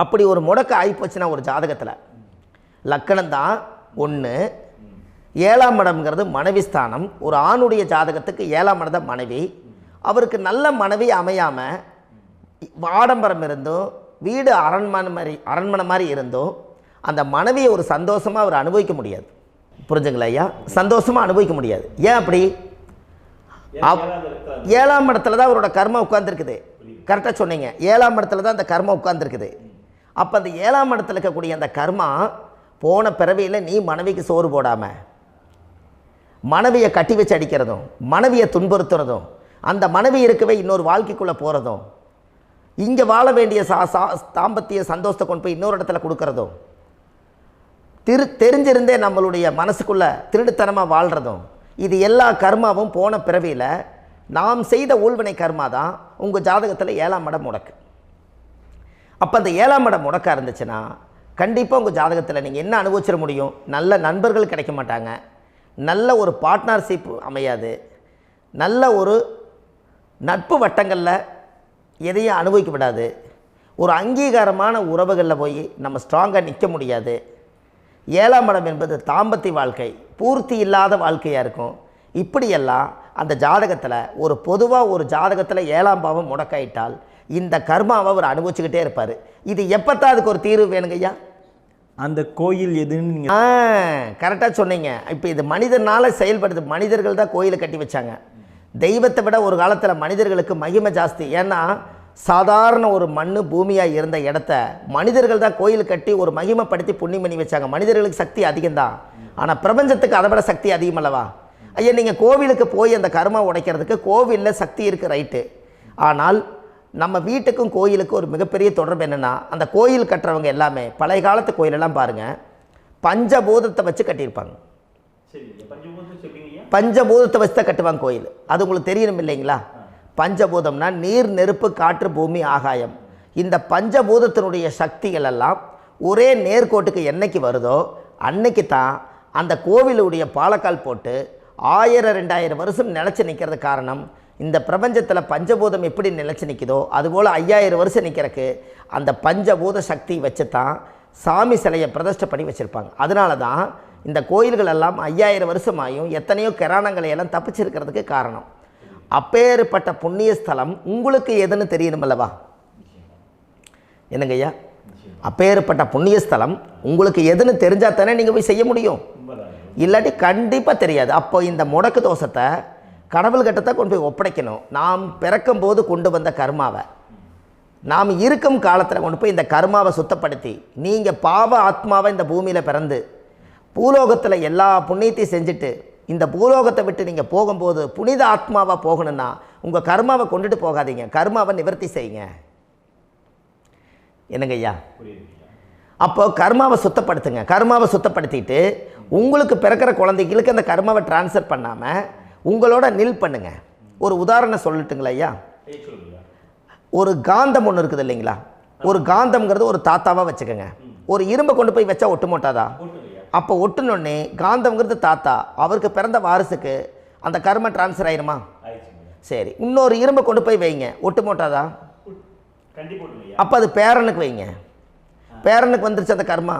Speaker 1: அப்படி ஒரு முடக்கு ஆகிப்போச்சுன்னா ஒரு ஜாதகத்தில் லக்கணம் தான் 1, 7ஆம் இடம்ங்கிறது மனைவி ஸ்தானம். ஒரு ஆணுடைய ஜாதகத்துக்கு 7ஆம் இடம் தான் மனைவி. அவருக்கு நல்ல மனைவி அமையாமல் ஆடம்பரம் இருந்தும் வீடு அரண்மனை மாதிரி இருந்தும் அந்த மனைவியை ஒரு சந்தோஷமாக அவர் அனுபவிக்க முடியாது. புரிஞ்சுங்களா ஐயா? சந்தோஷமாக அனுபவிக்க முடியாது. ஏன் அப்படி? 7ஆம் இடத்துல தான் அவரோட கர்மா உட்கார்ந்துருக்குது. கரெக்டாக சொன்னீங்க. 7ஆம் இடத்துல தான் அந்த கர்மா உட்கார்ந்துருக்குது. அப்போ அந்த 7ஆம் இடத்துல இருக்கக்கூடிய அந்த கர்மா போன பிறவியில் நீ மனைவிக்கு சோறு போடாமல் மனைவியை கட்டி வச்சு அடிக்கிறதும், மனைவியை துன்புறுத்துறதும், அந்த மனைவி இருக்கவே இன்னொரு வாழ்க்கைக்குள்ளே போகிறதும், இங்கே வாழ வேண்டிய தாம்பத்திய சந்தோஷத்தை கொண்டு போய் இன்னொரு இடத்துல கொடுக்கறதும், தெரிஞ்சிருந்தே நம்மளுடைய மனசுக்குள்ளே திருடுத்தனமாக வாழ்கிறதும், இது எல்லா கர்மாவும் போன பிறவியில் நாம் செய்த ஊழ்வினை கர்மா தான் உங்கள் ஜாதகத்தில் 7ஆம் இடம் முடக்கு. அப்போ அந்த 7ஆம் இடம் முடக்கா இருந்துச்சுன்னா கண்டிப்பாக உங்கள் ஜாதகத்தில் நீங்கள் என்ன அனுபவிச்சிட முடியும்? நல்ல நண்பர்கள் கிடைக்க மாட்டாங்க, நல்ல ஒரு பார்ட்னர்ஷிப் அமையாது, நல்ல ஒரு நட்பு வட்டங்களில் எதையும் அனுபவிக்க விடாது, ஒரு அங்கீகாரமான உறவுகளில் போய் நம்ம ஸ்ட்ராங்காக நிற்க முடியாது. 7ஆம் இடம் என்பது தாம்பத்திய வாழ்க்கை, பூர்த்தி இல்லாத வாழ்க்கையாக இருக்கும். இப்படியெல்லாம் அந்த ஜாதகத்தில் ஒரு பொதுவாக ஒரு ஜாதகத்தில் 7ஆம் பாவம் முடக்காயிட்டால் இந்த கர்மாவை அவர் அனுபவிச்சுக்கிட்டே இருப்பார். இது எப்போத்தான் அதுக்கு ஒரு தீர்வு வேணுங்கய்யா?
Speaker 2: அந்த கோயில் எதுன்னு நீங்கள்
Speaker 1: கரெக்டாக சொன்னீங்க. இப்போ இது மனிதனால் செயல்படுது. மனிதர்கள் தான் கோயிலை கட்டி வச்சாங்க. தெய்வத்தை விட ஒரு காலத்தில் மனிதர்களுக்கு மகிமை ஜாஸ்தி. ஏன்னா சாதாரண ஒரு மண் பூமியாக இருந்த இடத்த மனிதர்கள் தான் கோயில் கட்டி ஒரு மகிமைப்படுத்தி புண்ணியம் பண்ணி வச்சாங்க. மனிதர்களுக்கு சக்தி அதிகம்தான், ஆனால் பிரபஞ்சத்துக்கு அதை விட சக்தி அதிகம் அல்லவா? ஐயா, நீங்கள் கோவிலுக்கு போய் அந்த கர்மா உடைக்கிறதுக்கு கோவிலில் சக்தி இருக்குது, ரைட்டு. ஆனால் நம்ம வீட்டுக்கும் கோயிலுக்கும் ஒரு மிகப்பெரிய தொடர்பு என்னென்னா, அந்த கோயில் கட்டுறவங்க எல்லாமே பழைய காலத்து கோயிலெல்லாம் பாருங்கள், பஞ்சபூதத்தை வச்சு கட்டியிருப்பாங்க. பஞ்சபூதத்தை வச்சு தான் கட்டுவாங்க கோயில். அது உங்களுக்கு தெரியணும் இல்லைங்களா? பஞ்சபூதம்னா நீர், நெருப்பு, காற்று, பூமி, ஆகாயம். இந்த பஞ்சபூதத்தினுடைய சக்திகள் எல்லாம் ஒரே நேர்கோட்டுக்கு என்னைக்கு வருதோ அன்னைக்கு தான் அந்த கோவிலுடைய பாலக்கால் போட்டு 1000-2000 வருஷம் நிலச்சி நிற்கிறது. காரணம், இந்த பிரபஞ்சத்தில் பஞ்சபூதம் எப்படி நிலச்சி நிற்குதோ அதுபோல் 5000 வருஷம் நிற்கிறதுக்கு அந்த பஞ்சபூத சக்தி வச்சு தான் சாமி சிலையை பிரதிஷ்டை பண்ணி வச்சுருப்பாங்க. அதனால தான் இந்த கோயில்கள் எல்லாம் 5000 வருஷமாயும் எத்தனையோ கிராணங்களை எல்லாம் தப்பிச்சிருக்கிறதுக்கு காரணம். அப்பேற்பட்ட புண்ணிய ஸ்தலம் உங்களுக்கு எதுன்னு தெரியணும் அல்லவா? என்னங்க ஐயா? அப்பேற்பட்ட புண்ணிய ஸ்தலம் உங்களுக்கு எதுன்னு தெரிஞ்சால் தானே நீங்கள் போய் செய்ய முடியும், இல்லாட்டி கண்டிப்பாக தெரியாது. அப்போ இந்த முடக்கு தோஷத்தை கடவுள்கிட்ட கொண்டு போய் ஒப்படைக்கணும். நாம் பிறக்கும் போது கொண்டு வந்த கர்மாவை நாம் இருக்கும் காலத்தில் கொண்டு போய் இந்த கர்மாவை சுத்தப்படுத்தி, நீங்கள் பாவ ஆத்மாவை இந்த பூமியில் பிறந்து பூலோகத்தில் எல்லா புண்ணியத்தையும் செஞ்சுட்டு இந்த பூலோகத்தை விட்டு நீங்கள் போகும்போது புனித ஆத்மாவாக போகணுன்னா உங்கள் கர்மாவை கொண்டுட்டு போகாதீங்க, கர்மாவை நிவர்த்தி செய்யுங்க. என்னங்க ஐயா? அப்போ கர்மாவை சுத்தப்படுத்துங்க. கர்மாவை சுத்தப்படுத்திட்டு உங்களுக்கு பிறக்கிற குழந்தைகளுக்கு அந்த கர்மாவை டிரான்ஸ்ஃபர் பண்ணாமல் உங்களோட நில் பண்ணுங்க. ஒரு உதாரணம் சொல்லட்டுங்களா ஐயா? ஒரு காந்தம் ஒன்று இருக்குது இல்லைங்களா? ஒரு காந்தம்ங்கிறது ஒரு தாத்தாவாக வச்சுக்கோங்க. ஒரு இரும்பை கொண்டு போய் வச்சா ஒட்டு மோட்டாதா? அப்போ ஒட்டுனோடனே காந்தம்ங்கிறது தாத்தா, அவருக்கு பிறந்த வாரிசுக்கு அந்த கர்ம டிரான்ஸ்ஃபர் ஆயிருமா? சரி, இன்னொரு இரும்பை கொண்டு போய் வைங்க, ஒட்டு மோட்டாதா? அப்போ அது பேரனுக்கு வைங்க, பேரனுக்கு வந்துருச்சு அந்த கர்மா.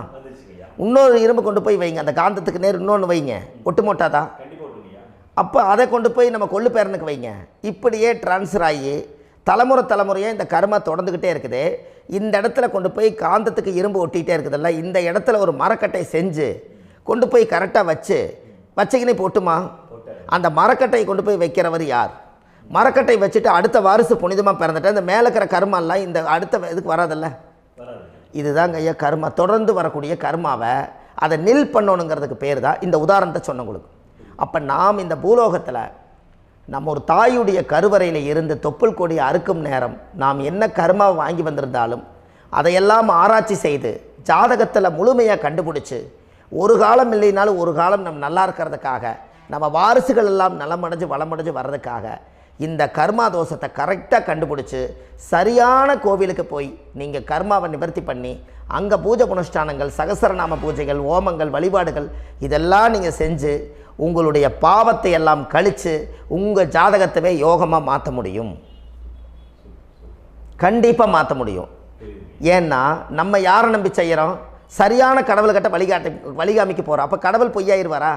Speaker 1: இன்னொரு இரும்பை கொண்டு போய் வைங்க, அந்த காந்தத்துக்கு நேர் இன்னொன்று வைங்க, ஒட்டு மோட்டாதா? அப்போ அதை கொண்டு போய் நம்ம கொள்ளு பேரனுக்கு வைங்க. இப்படியே டிரான்ஸ்ஃபர் ஆகி தலைமுறையாக இந்த கர்மா தொடர்ந்துக்கிட்டே இருக்குது. இந்த இடத்துல கொண்டு போய் காந்தத்துக்கு இரும்பு ஒட்டிகிட்டே இருக்குதுல்ல, இந்த இடத்துல ஒரு மரக்கட்டை செஞ்சு கொண்டு போய் கரெக்டாக வச்சுக்கினே போட்டுமா? அந்த மரக்கட்டையை கொண்டு போய் வைக்கிறவர் யார்? மரக்கட்டை வச்சுட்டு அடுத்த வாரிசு புனிதமாக பிறந்துட்டு அந்த மேலே இருக்கிற கர்மாலாம் இந்த அடுத்த இதுக்கு வராதில்ல. இதுதாங்க ஐயா கர்மா. தொடர்ந்து வரக்கூடிய கர்மாவை அதை நில் பண்ணணுங்கிறதுக்கு பேர் தான் இந்த உதாரணத்தை சொன்னவங்களுக்கு. அப்போ நாம் இந்த பூலோகத்தில் நம்ம ஒரு தாயுடைய கருவறையில் இருந்து தொப்புள் கொடி அறுக்கும் நேரம் நாம் என்ன கர்மாவை வாங்கி வந்திருந்தாலும் அதையெல்லாம் ஆராய்ச்சி செய்து ஜாதகத்தில் முழுமையாக கண்டுபிடிச்சி ஒரு காலம் இல்லைனாலும் ஒரு காலம் நம்ம நல்லா இருக்கிறதுக்காக, நம்ம வாரிசுகள் எல்லாம் நலமடைஞ்சு வளமடைஞ்சு வர்றதுக்காக இந்த கர்மா தோஷத்தை கரெக்டாக கண்டுபிடிச்சி சரியான கோவிலுக்கு போய் நீங்கள் கர்மாவை நிவர்த்தி பண்ணி அங்கே பூஜை புனஸ்தானங்கள், சகசரநாம பூஜைகள், ஓமங்கள், வழிபாடுகள் இதெல்லாம் நீங்கள் செஞ்சு உங்களுடைய பாவத்தை எல்லாம் கழித்து உங்கள் ஜாதகத்தவே யோகமாக மாற்ற முடியும். கண்டிப்பாக மாற்ற முடியும். ஏன்னா நம்ம யாரை நம்பி செய்கிறோம்? சரியான கடவுள்கிட்ட வழிகாமிக்க போகிறோம். அப்போ கடவுள் பொய்யாயிருவாரா?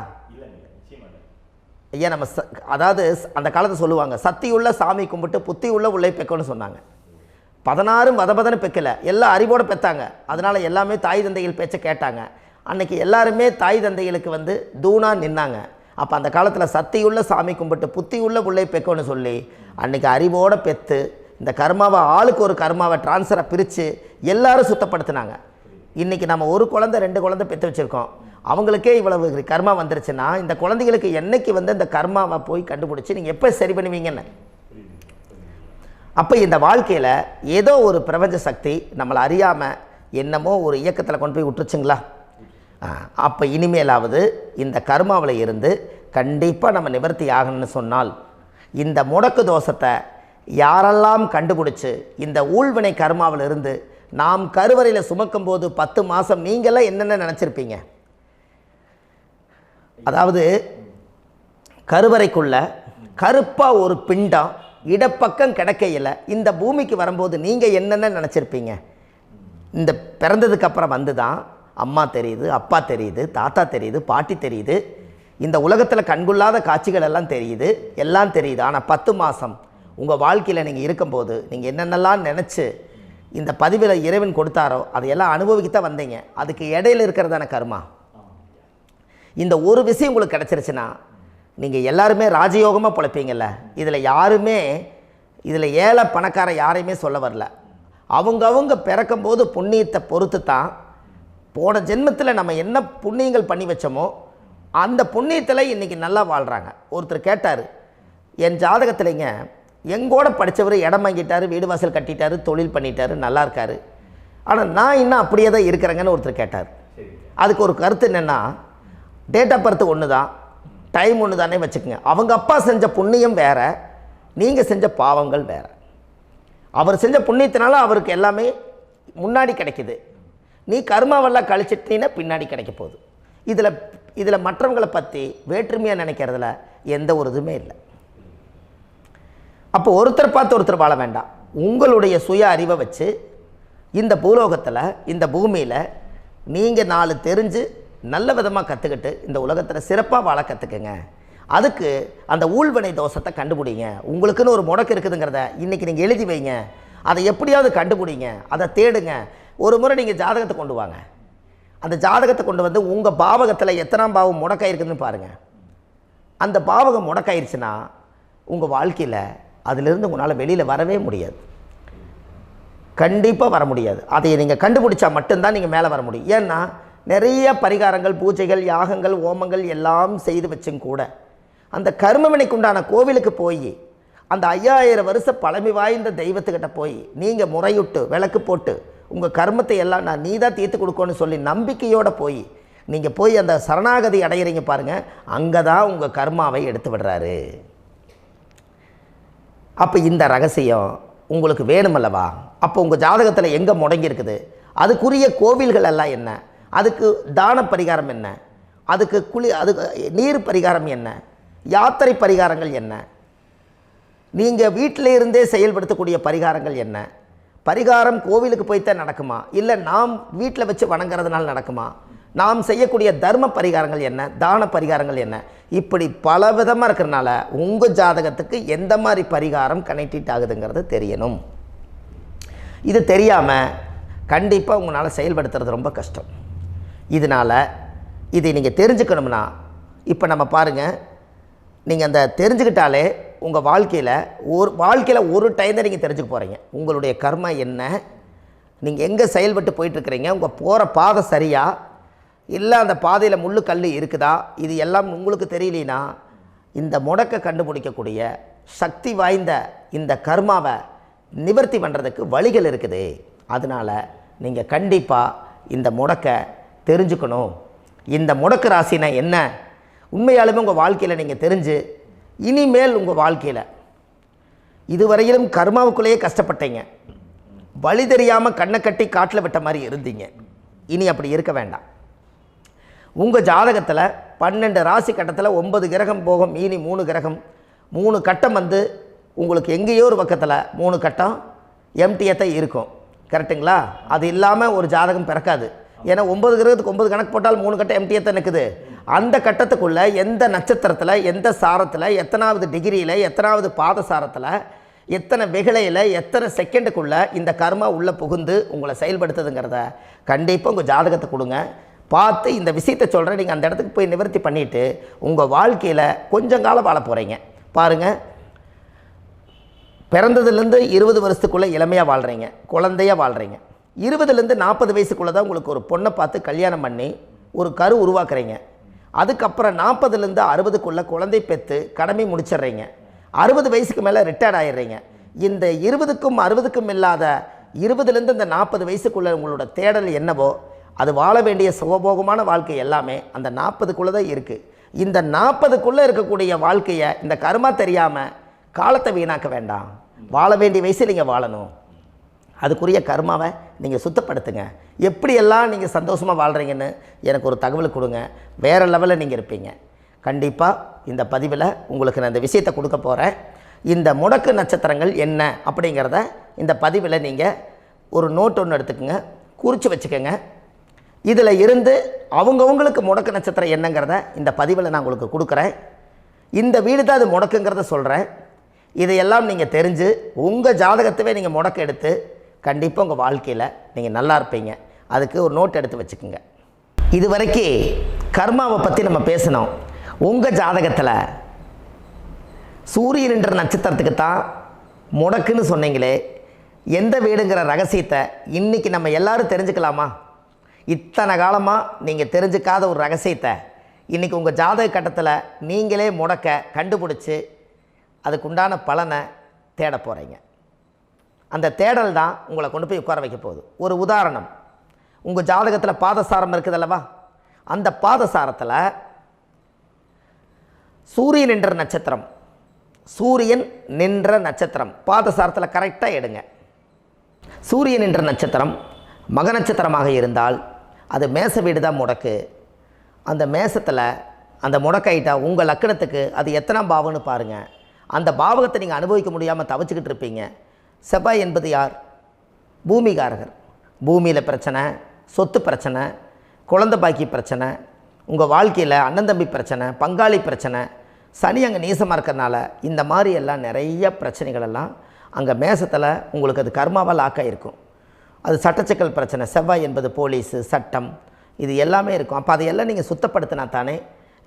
Speaker 1: ஐயா, நம்ம அதாவது அந்த காலத்தை சொல்லுவாங்க, சத்தியுள்ள சாமி கும்பிட்டு புத்தி உள்ள உள்ளே பெக்கணும்னு சொன்னாங்க. 16 வதபதன்னு பெக்கலை, எல்லாம் அறிவோடு பெற்றாங்க. அதனால் எல்லாமே தாய் தந்தைகள் பேச்சை கேட்டாங்க. அன்றைக்கி எல்லாருமே தாய் தந்தைகளுக்கு தூணாக நின்னாங்க. அப்போ அந்த காலத்தில் சத்தியுள்ள சாமி கும்பிட்டு புத்தி உள்ள உள்ளே பெக்கணும்னு சொல்லி அன்றைக்கி அறிவோடு பெற்று இந்த கர்மாவை ஆளுக்கு ஒரு கர்மாவை டிரான்ஸ்ஃபரை பிரித்து எல்லாரும் சுத்தப்படுத்தினாங்க. இன்றைக்கி நம்ம ஒரு குழந்தை 2 குழந்தை பெற்று வச்சுருக்கோம். அவங்களுக்கே இவ்வளவு கர்மா வந்துருச்சுன்னா இந்த குழந்தைகளுக்கு என்னைக்கு இந்த கர்மாவை போய் கண்டுபிடிச்சி நீங்கள் எப்போ சரி பண்ணுவீங்கன்னு. அப்போ இந்த வாழ்க்கையில் ஏதோ ஒரு பிரபஞ்ச சக்தி நம்மளை அறியாமல் என்னமோ ஒரு இயக்கத்தில் கொண்டு போய் விட்டுருச்சுங்களா? அப்போ இனிமேலாவது இந்த கர்மாவில் இருந்து கண்டிப்பாக நம்ம நிவர்த்தி ஆகணும்னு சொன்னால் இந்த முடக்கு தோஷத்தை யாரெல்லாம் கண்டுபிடிச்சி இந்த ஊழ்வினை கர்மாவில் இருந்து நாம் கருவறையில் சுமக்கும் போது 10 மாதம் நீங்களாம் என்னென்ன நினச்சிருப்பீங்க? அதாவது கருவறைக்குள்ள கருப்பாக ஒரு பிண்டம் இடப்பக்கம் கிடக்கையில் இந்த பூமிக்கு வரும்போது நீங்கள் என்னென்ன நினச்சிருப்பீங்க? இந்த பிறந்ததுக்கு அப்புறம் வந்து தான் அம்மா தெரியுது, அப்பா தெரியுது, தாத்தா தெரியுது, பாட்டி தெரியுது, இந்த உலகத்தில் கண்கொள்ளாத காட்சிகள் எல்லாம் தெரியுது, எல்லாம் தெரியுது. ஆனால் 10 மாதம் உங்கள் வாழ்க்கையில் நீங்கள் இருக்கும்போது நீங்கள் என்னென்னலாம் நினச்சி இந்த பதிவில் இறைவன் கொடுத்தாரோ அதையெல்லாம் அனுபவிக்கத்தான் வந்தீங்க. அதுக்கு இடையில இருக்கிறதான கர்மா. இந்த ஒரு விஷயம் உங்களுக்கு கிடச்சிருச்சுன்னா நீங்கள் எல்லாருமே ராஜயோகமாக பிழைப்பீங்கள்ல. இதில் ஏழை பணக்கார யாரையுமே சொல்ல வரல. அவங்க பிறக்கும்போது புண்ணியத்தை பொறுத்து தான் போன ஜென்மத்தில் நம்ம என்ன புண்ணியங்கள் பண்ணி வச்சோமோ அந்த புண்ணியத்தில் இன்றைக்கி நல்லா வாழ்கிறாங்க. ஒருத்தர் கேட்டார், என் ஜாதகத்தில்ங்க எங்கூட படித்தவர் இடம் வாங்கிட்டார், வீடு வாசல் கட்டிட்டார், தொழில் பண்ணிட்டார், நல்லா இருக்கார், ஆனால் நான் இன்னும் அப்படியே தான் இருக்கிறேங்கன்னு ஒருத்தர் கேட்டார். அதுக்கு ஒரு கருத்து என்னென்னா, டேட் ஆஃப் பர்த் ஒன்று தான், டைம் ஒன்று தானே வச்சுக்கோங்க. அவங்க அப்பா செஞ்ச புண்ணியம் வேறு, நீங்கள் செஞ்ச பாவங்கள் வேறு. அவர் செஞ்ச புண்ணியத்தினால அவருக்கு எல்லாமே முன்னாடி கிடைக்குது. நீ கர்மாவெல்லாம் கழிச்சிட்டீங்கன்னா பின்னாடி கிடைக்க போகுது. இதில் மற்றவங்களை பற்றி வேற்றுமையாக நினைக்கிறதுல எந்த ஒரு இதுவுமே இல்லை. அப்போ ஒருத்தர் பார்த்து ஒருத்தர் வாழ வேண்டாம். உங்களுடைய சுய அறிவை வச்சு இந்த பூலோகத்தில் இந்த பூமியில் நீங்கள் 4 தெரிஞ்சு நல்ல விதமாக கற்றுக்கிட்டு இந்த உலகத்தில் சிறப்பாக வாழ கற்றுக்குங்க. அதுக்கு அந்த ஊழ்வினை தோஷத்தை கண்டுபிடிங்க. உங்களுக்குன்னு ஒரு முடக்கு இருக்குதுங்கிறத இன்றைக்கி நீங்கள் எழுதி வைங்க. அதை எப்படியாவது கண்டுபிடிங்க, அதை தேடுங்க. ஒரு முறை நீங்கள் ஜாதகத்தை கொண்டு வாங்க. அந்த ஜாதகத்தை கொண்டு வந்து உங்கள் பாவகத்தில் எத்தனாம் பாவம் முடக்காயிருக்குதுன்னு பாருங்கள். அந்த பாவகம் முடக்காயிருச்சுன்னா உங்கள் வாழ்க்கையில் அதிலிருந்து உங்களால் வெளியில் வரவே முடியாது. கண்டிப்பாக வர முடியாது. அதை நீங்கள் கண்டுபிடிச்சா மட்டும்தான் நீங்கள் மேலே வர முடியும். ஏன்னா நிறைய பரிகாரங்கள், பூஜைகள், யாகங்கள், ஓமங்கள் எல்லாம் செய்து வச்சும் கூட அந்த கர்மவினைக்கு உண்டான கோவிலுக்கு போய் அந்த 5000 வருஷ பழமை வாய்ந்த தெய்வத்துக்கிட்ட போய் நீங்கள் முறையிட்டு விளக்கு போட்டு உங்கள் கர்மத்தை எல்லாம் நான் நீ தான் தீர்த்து கொடுக்கணும்னு சொல்லி நம்பிக்கையோடு நீங்கள் போய் அந்த சரணாகதி அடையிறீங்க பாருங்கள், அங்கே தான் உங்கள் கர்மாவை எடுத்து விடுறாரு. அப்போ இந்த ரகசியம் உங்களுக்கு வேணுமல்லவா? அப்போ உங்கள் ஜாதகத்தில் எங்கே முடங்கி அதுக்குரிய கோவில்கள் எல்லாம் என்ன, அதுக்கு தான பரிகாரம் என்ன, அதுக்கு நீர் பரிகாரம் என்ன, யாத்திரை பரிகாரங்கள் என்ன, நீங்கள் வீட்டில் இருந்தே செயல்படுத்தக்கூடிய பரிகாரங்கள் என்ன, பரிகாரம் கோவிலுக்கு போய்த்தான் நடக்குமா, இல்லை நாம் வீட்டில் வச்சு வணங்குறதுனால நடக்குமா, நாம் செய்யக்கூடிய தர்ம பரிகாரங்கள் என்ன, தான பரிகாரங்கள் என்ன, இப்படி பல விதமாக இருக்கிறனால உங்கள் ஜாதகத்துக்கு எந்த மாதிரி பரிகாரம் கனெக்ட் ஆகுதுங்கிறது தெரியணும். இது தெரியாமல் கண்டிப்பாக உங்களால் செயல்படுத்துறது ரொம்ப கஷ்டம். இதனால் இதை நீங்கள் தெரிஞ்சுக்கணும்னா இப்போ நம்ம பாருங்கள், நீங்கள் அந்த தெரிஞ்சுக்கிட்டாலே உங்கள் வாழ்க்கையில் ஒரு டைம் தான் நீங்கள் தெரிஞ்சுக்க போகிறீங்க. உங்களுடைய கர்மா என்ன, நீங்கள் எங்கே செயல்பட்டு போயிட்டுருக்கிறீங்க, உங்கள் போகிற பாதை சரியா இல்லை அந்த பாதையில் முள்ளு கல் இருக்குதா, இது எல்லாம் உங்களுக்கு தெரியலனா இந்த முடக்கை கண்டுபிடிக்கக்கூடிய சக்தி வாய்ந்த இந்த கர்மாவை நிவர்த்தி பண்ணுறதுக்கு வழிகள் இருக்குது. அதனால் நீங்கள் கண்டிப்பாக இந்த முடக்கை தெரிஞ்சுக்கணும். இந்த முடக்கு ராசினா என்ன உண்மையாலுமே உங்கள் வாழ்க்கையில் நீங்கள் தெரிஞ்சு இனிமேல் உங்கள் வாழ்க்கையில் இதுவரையிலும் கர்மாவுக்குள்ளேயே கஷ்டப்பட்டீங்க, வழி தெரியாமல் கண்ணை கட்டி காட்டில் விட்ட மாதிரி இருந்தீங்க. இனி அப்படி இருக்க வேண்டாம். உங்கள் ஜாதகத்தில் 12 ராசி கட்டத்தில் 9 கிரகம் போகும், மீனி 3 கிரகம், 3 கட்டம் உங்களுக்கு எங்கேயோ ஒரு பக்கத்தில் 3 கட்டம் எம்டியாக தான் இருக்கும். கரெக்டுங்களா? அது இல்லாமல் ஒரு ஜாதகம் பிறக்காது. ஏன்னா 9 கிரகத்துக்கு 9 கணக்கு போட்டால் 3 கட்டம் எம்டியாக தான் நிற்குது. அந்த கட்டத்துக்குள்ளே எந்த நட்சத்திரத்தில், எந்த சாரத்தில், எத்தனாவது டிகிரியில், எத்தனாவது பாதசாரத்தில், எத்தனை வெகுளையில், எத்தனை செகண்டுக்குள்ளே இந்த கர்மா உள்ளே புகுந்து உங்களை செயல்படுத்துதுங்கிறத கண்டிப்பாக உங்கள் ஜாதகத்தை கொடுங்க. பார்த்து இந்த விஷயத்தை சொல்கிறேன், நீங்கள் அந்த இடத்துக்கு போய் நிவர்த்தி பண்ணிவிட்டு உங்கள் வாழ்க்கையில் கொஞ்சம் காலம் வாழ போகிறீங்க. பாருங்கள், பிறந்ததுலேருந்து 20 வருஷத்துக்குள்ளே இளமையாக வாழ்கிறீங்க, குழந்தையாக வாழ்கிறீங்க. 20லேருந்து 40 வயசுக்குள்ளே தான் உங்களுக்கு ஒரு பொண்ணை பார்த்து கல்யாணம் பண்ணி ஒரு கரு உருவாக்குறீங்க. அதுக்கப்புறம் 40லேருந்து 60க்குள்ளே குழந்தை பெற்று கடமை முடிச்சிடுறீங்க. 60 வயசுக்கு மேலே ரிட்டையர்ட் ஆகிடுறீங்க. இந்த 20க்கும் 60க்கும் இல்லாத 20லேருந்து இந்த 40 வயசுக்குள்ளே உங்களோட தேடல் என்னவோ அது வாழ வேண்டிய சுகபோகமான வாழ்க்கை எல்லாமே அந்த 40க்குள்ளே தான் இருக்குது. இந்த 40க்குள்ளே இருக்கக்கூடிய வாழ்க்கையை இந்த கர்மா தெரியாமல் காலத்தை வீணாக்க வேண்டாம். வாழ வேண்டிய வயசில் நீங்கள் வாழணும். அதுக்குரிய கர்மாவை நீங்கள் சுத்தப்படுத்துங்க. எப்படியெல்லாம் நீங்கள் சந்தோஷமாக வாழ்கிறீங்கன்னு எனக்கு ஒரு தகவல் கொடுங்க. வேறு லெவலில் நீங்கள் இருப்பீங்க. கண்டிப்பாக இந்த பதிவில் உங்களுக்கு நான் இந்த விஷயத்தை கொடுக்க போகிறேன். இந்த முடக்கு நட்சத்திரங்கள் என்ன அப்படிங்கிறத இந்த பதிவில் நீங்கள் ஒரு நோட் ஒன்று எடுத்துக்கோங்க, குறித்து வச்சுக்கோங்க. இதில் இருந்து அவங்கவுங்களுக்கு முடக்கு நட்சத்திரம் என்னங்கிறத இந்த பதிவில் நான் உங்களுக்கு கொடுக்குறேன். இந்த வீடு தான் அது முடக்குங்கிறத சொல்கிறேன். இதையெல்லாம் நீங்கள் தெரிஞ்சு உங்கள் ஜாதகத்தவே நீங்கள் முடக்கு எடுத்து கண்டிப்பாக உங்கள் வாழ்க்கையில் நீங்கள் நல்லா இருப்பீங்க. அதுக்கு ஒரு நோட் எடுத்து வச்சுக்கோங்க. இது வரைக்கும் கர்மாவை பற்றி நம்ம பேசினோம். உங்கள் ஜாதகத்தில் சூரியன் என்ற நட்சத்திரத்துக்கு தான் முடக்குன்னு சொன்னீங்களே, எந்த வீடுங்கிற ரகசியத்தை இன்றைக்கி நம்ம எல்லோரும் தெரிஞ்சுக்கலாமா? இத்தனை காலமாக நீங்கள் தெரிஞ்சுக்காத ஒரு ரகசியத்தை இன்றைக்கி உங்கள் ஜாதக கட்டத்தில் நீங்களே முடக்க கண்டுபிடிச்சி அதுக்குண்டான பலனை தேட போகிறீங்க. அந்த தேடல் தான் உங்களை கொண்டு போய் உட்கார வைக்க போகுது. ஒரு உதாரணம், உங்கள் ஜாதகத்தில் பாதசாரம் இருக்குது அல்லவா? அந்த பாதசாரத்தில் சூரியன் என்ற நட்சத்திரம், சூரியன் நின்ற நட்சத்திரம் பாதசாரத்தில் கரெக்டாக எடுங்க. சூரியன் என்ற நட்சத்திரம் மக நட்சத்திரமாக இருந்தால் அது மேச வீடு தான் முடக்கு. அந்த மேசத்தில் அந்த முடக்காயிட்டா உங்கள் லக்கணத்துக்கு அது எத்தனாம் பாவம்னு பாருங்கள். அந்த பாவகத்தை நீங்கள் அனுபவிக்க முடியாமல் தவிச்சுக்கிட்டு இருப்பீங்க. செவ்வாய் என்பது யார்? பூமிகாரகர். பூமியில் பிரச்சனை, சொத்து பிரச்சனை, குழந்தை பாக்கி பிரச்சனை, உங்கள் வாழ்க்கையில் அண்ணன் தம்பி பிரச்சனை, பங்காளி பிரச்சனை, சனி அங்கே நீசமாக இருக்கிறனால இந்த மாதிரி எல்லாம் நிறைய பிரச்சனைகள் எல்லாம் அங்கே மேசத்தில் உங்களுக்கு அது கர்மாவால் ஆக்காயிருக்கும். அது சட்டச்சிக்கல் பிரச்சனை. செவ்வாய் என்பது போலீஸு, சட்டம், இது எல்லாமே இருக்கும். அப்போ அதையெல்லாம் நீங்கள் சுத்தப்படுத்தினா தானே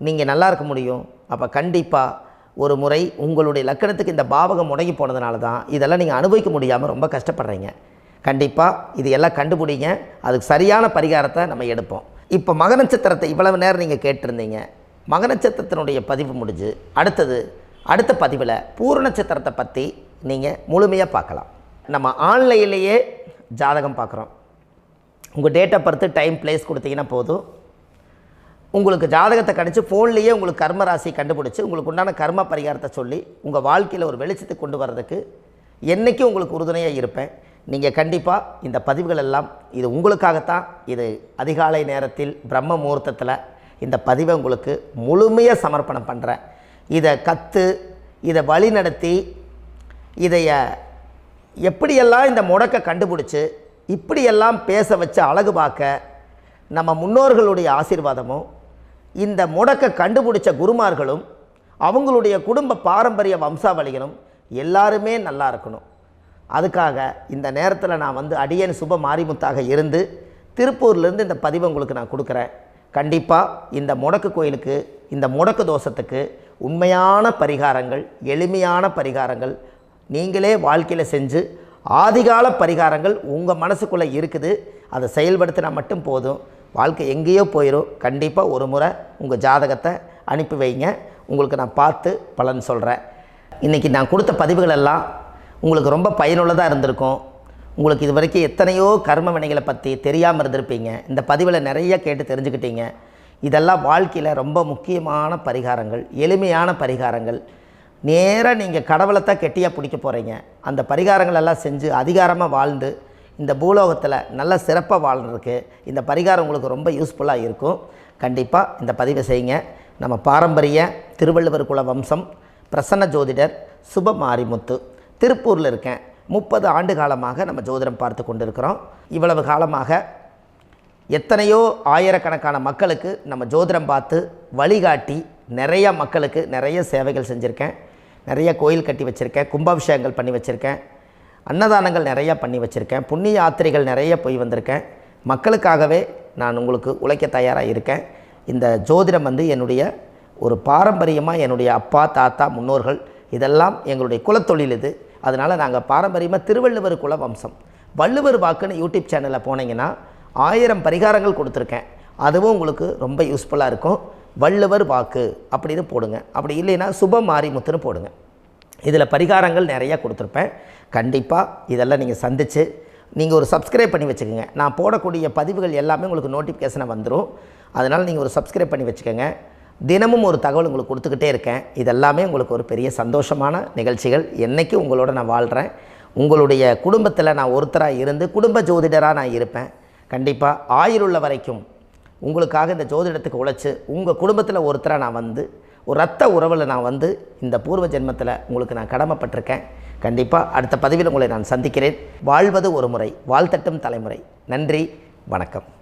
Speaker 1: நீங்கள் நல்லா இருக்க முடியும். அப்போ கண்டிப்பாக ஒரு முறை உங்களுடைய லக்கணத்துக்கு இந்த பாவகம் முடங்கி போனதுனால தான் இதெல்லாம் நீங்கள் அனுபவிக்க முடியாமல் ரொம்ப கஷ்டப்படுறீங்க. கண்டிப்பாக இது எல்லாம் கண்டுபிடிங்க. அதுக்கு சரியான பரிகாரத்தை நம்ம எடுப்போம். இப்போ மக நட்சத்திரத்தை இவ்வளவு நேரம் நீங்கள் கேட்டிருந்தீங்க. மக நட்சத்திரத்தினுடைய பதிவு முடிஞ்சு அடுத்த பதிவில் பூர நட்சத்திரத்தை பற்றி நீங்கள் முழுமையாக பார்க்கலாம். நம்ம ஆன்லைன்லேயே ஜாதகம் பார்க்குறோம். உங்கள் date of birth, time, place கொடுத்தீங்கன்னா போதும். உங்களுக்கு ஜாதகத்தை கணிச்சு ஃபோன்லேயே உங்களுக்கு கர்ம ராசி கண்டுபிடிச்சி உங்களுக்கு உண்டான கர்ம பரிகாரத்தை சொல்லி உங்கள் வாழ்க்கையில் ஒரு வெளிச்சத்துக்கு கொண்டு வர்றதுக்கு என்றைக்கும் உங்களுக்கு உறுதுணையாக இருப்பேன். நீங்கள் கண்டிப்பாக இந்த பதிவுகள் எல்லாம் இது உங்களுக்காகத்தான். இது அதிகாலை நேரத்தில் பிரம்ம முகூர்த்தத்தில் இந்த பதிவை உங்களுக்கு முழுமையாக சமர்ப்பணம் பண்ணுறேன். இதை இதை வழி நடத்தி இதைய எப்படியெல்லாம் இந்த முடக்கை கண்டுபிடிச்சி இப்படியெல்லாம் பேச வச்சு அழகு பார்க்க நம்ம முன்னோர்களுடைய ஆசீர்வாதமும் இந்த முடக்கை கண்டுபிடிச்ச குருமார்களும் அவங்களுடைய குடும்ப பாரம்பரிய வம்சாவளிகளும் எல்லாருமே நல்லா இருக்கணும். அதுக்காக இந்த நேரத்தில் நான் அடியேன் சுப மாரிமுத்தாக இருந்து திருப்பூர்லேருந்து இந்த பதிவை உங்களுக்கு நான் கொடுக்குறேன். கண்டிப்பாக இந்த முடக்கு கோயிலுக்கு, இந்த முடக்கு தோஷத்துக்கு உண்மையான பரிகாரங்கள், எளிமையான பரிகாரங்கள் நீங்களே வாழ்க்கையில் செஞ்சு ஆதிகால பரிகாரங்கள் உங்கள் மனசுக்குள்ளே இருக்குது. அதை செயல்படுத்தினா மட்டும் போதும், வாழ்க்கை எங்கேயோ போயிடும். கண்டிப்பாக ஒரு முறை உங்கள் ஜாதகத்தை அனுப்பி வைங்க, உங்களுக்கு நான் பார்த்து பலன் சொல்கிறேன். இன்றைக்கி நான் கொடுத்த பதிவுகள் எல்லாம் உங்களுக்கு ரொம்ப பயனுள்ளதாக இருந்திருக்கும். உங்களுக்கு இது வரைக்கும் எத்தனையோ கர்ம வினைகளை பற்றி தெரியாமல் இருந்திருப்பீங்க. இந்த பதிவில் நிறைய கேட்டு தெரிஞ்சுக்கிட்டீங்க. இதெல்லாம் வாழ்க்கையில் ரொம்ப முக்கியமான பரிகாரங்கள், எளிமையான பரிகாரங்கள். நேராக நீங்கள் கடவுளைத்தான் கெட்டியாக பிடிக்க போகிறீங்க. அந்த பரிகாரங்கள் எல்லாம் செஞ்சு அதிகாரமாக வாழ்ந்து இந்த பூலோகத்தில் நல்ல சிறப்பாக வாழ்கிறதுக்கு இந்த பரிகாரம் உங்களுக்கு ரொம்ப யூஸ்ஃபுல்லாக இருக்கும். கண்டிப்பாக இந்த பதிவை செய்யுங்க. நம்ம பாரம்பரிய திருவள்ளுவர் குல வம்சம், பிரசன்ன ஜோதிடர் சுப மாரிமுத்து, திருப்பூரில் இருக்கேன். 30 ஆண்டு காலமாக நம்ம ஜோதிடம் பார்த்து கொண்டு இருக்கிறோம். இவ்வளவு காலமாக எத்தனையோ ஆயிரக்கணக்கான மக்களுக்கு நம்ம ஜோதிடம் பார்த்து வழிகாட்டி நிறைய மக்களுக்கு நிறைய சேவைகள் செஞ்சுருக்கேன். நிறைய கோயில் கட்டி வச்சுருக்கேன், கும்பாபிஷேகங்கள் பண்ணி வச்சுருக்கேன், அன்னதானங்கள் நிறையா பண்ணி வச்சுருக்கேன், புண்ணிய யாத்திரைகள் நிறைய போய் வந்திருக்கேன். மக்களுக்காகவே நான் உங்களுக்கு உழைக்க தயாராக இருக்கேன். இந்த ஜோதிடம் என்னுடைய ஒரு பாரம்பரியமாக என்னுடைய அப்பா, தாத்தா, முன்னோர்கள் இதெல்லாம் எங்களுடைய குலத்தொழில் இது. அதனால் நாங்கள் பாரம்பரியமாக திருவள்ளுவர் குல வம்சம். வள்ளுவர் வாக்குன்னு யூடியூப் சேனலில் போனீங்கன்னா 1000 பரிகாரங்கள் கொடுத்துருக்கேன். அதுவும் உங்களுக்கு ரொம்ப யூஸ்ஃபுல்லாக இருக்கும். வள்ளுவர் வாக்கு அப்படின்னு போடுங்க. அப்படி இல்லைன்னா சுப மாரிமுத்துன்னு போடுங்க. இதில் பரிகாரங்கள் நிறையா கொடுத்துருப்பேன். கண்டிப்பாக இதெல்லாம் நீங்கள் சந்தித்து நீங்கள் ஒரு சப்ஸ்கிரைப் பண்ணி வச்சுக்கோங்க. நான் போடக்கூடிய பதிவுகள் எல்லாமே உங்களுக்கு நோட்டிஃபிகேஷனை வந்துடும். அதனால் நீங்கள் ஒரு சப்ஸ்கிரைப் பண்ணி வச்சுக்கோங்க. தினமும் ஒரு தகவல் உங்களுக்கு கொடுத்துக்கிட்டே இருக்கேன். இதெல்லாமே உங்களுக்கு ஒரு பெரிய சந்தோஷமான நிகழ்ச்சிகள். என்றைக்கும் உங்களோட நான் வாழ்கிறேன். உங்களுடைய குடும்பத்தில் நான் ஒருத்தராக இருந்து குடும்ப ஜோதிடராக நான் இருப்பேன். கண்டிப்பாக ஆயுளுள்ள வரைக்கும் உங்களுக்காக இந்த ஜோதிடத்துக்கு உழைச்சி உங்கள் குடும்பத்தில் ஒருத்தராக நான் வந்து ஒரு ரத்த உறவில் நான் வந்து இந்த பூர்வ ஜென்மத்தில் உங்களுக்கு நான் கடமைப்பட்டிருக்கேன். கண்டிப்பாக அடுத்த பதிவில் உங்களை நான் சந்திக்கிறேன். வாழ்வது ஒரு முறை, வாழ்த்தட்டும் தலைமுறை. நன்றி, வணக்கம்.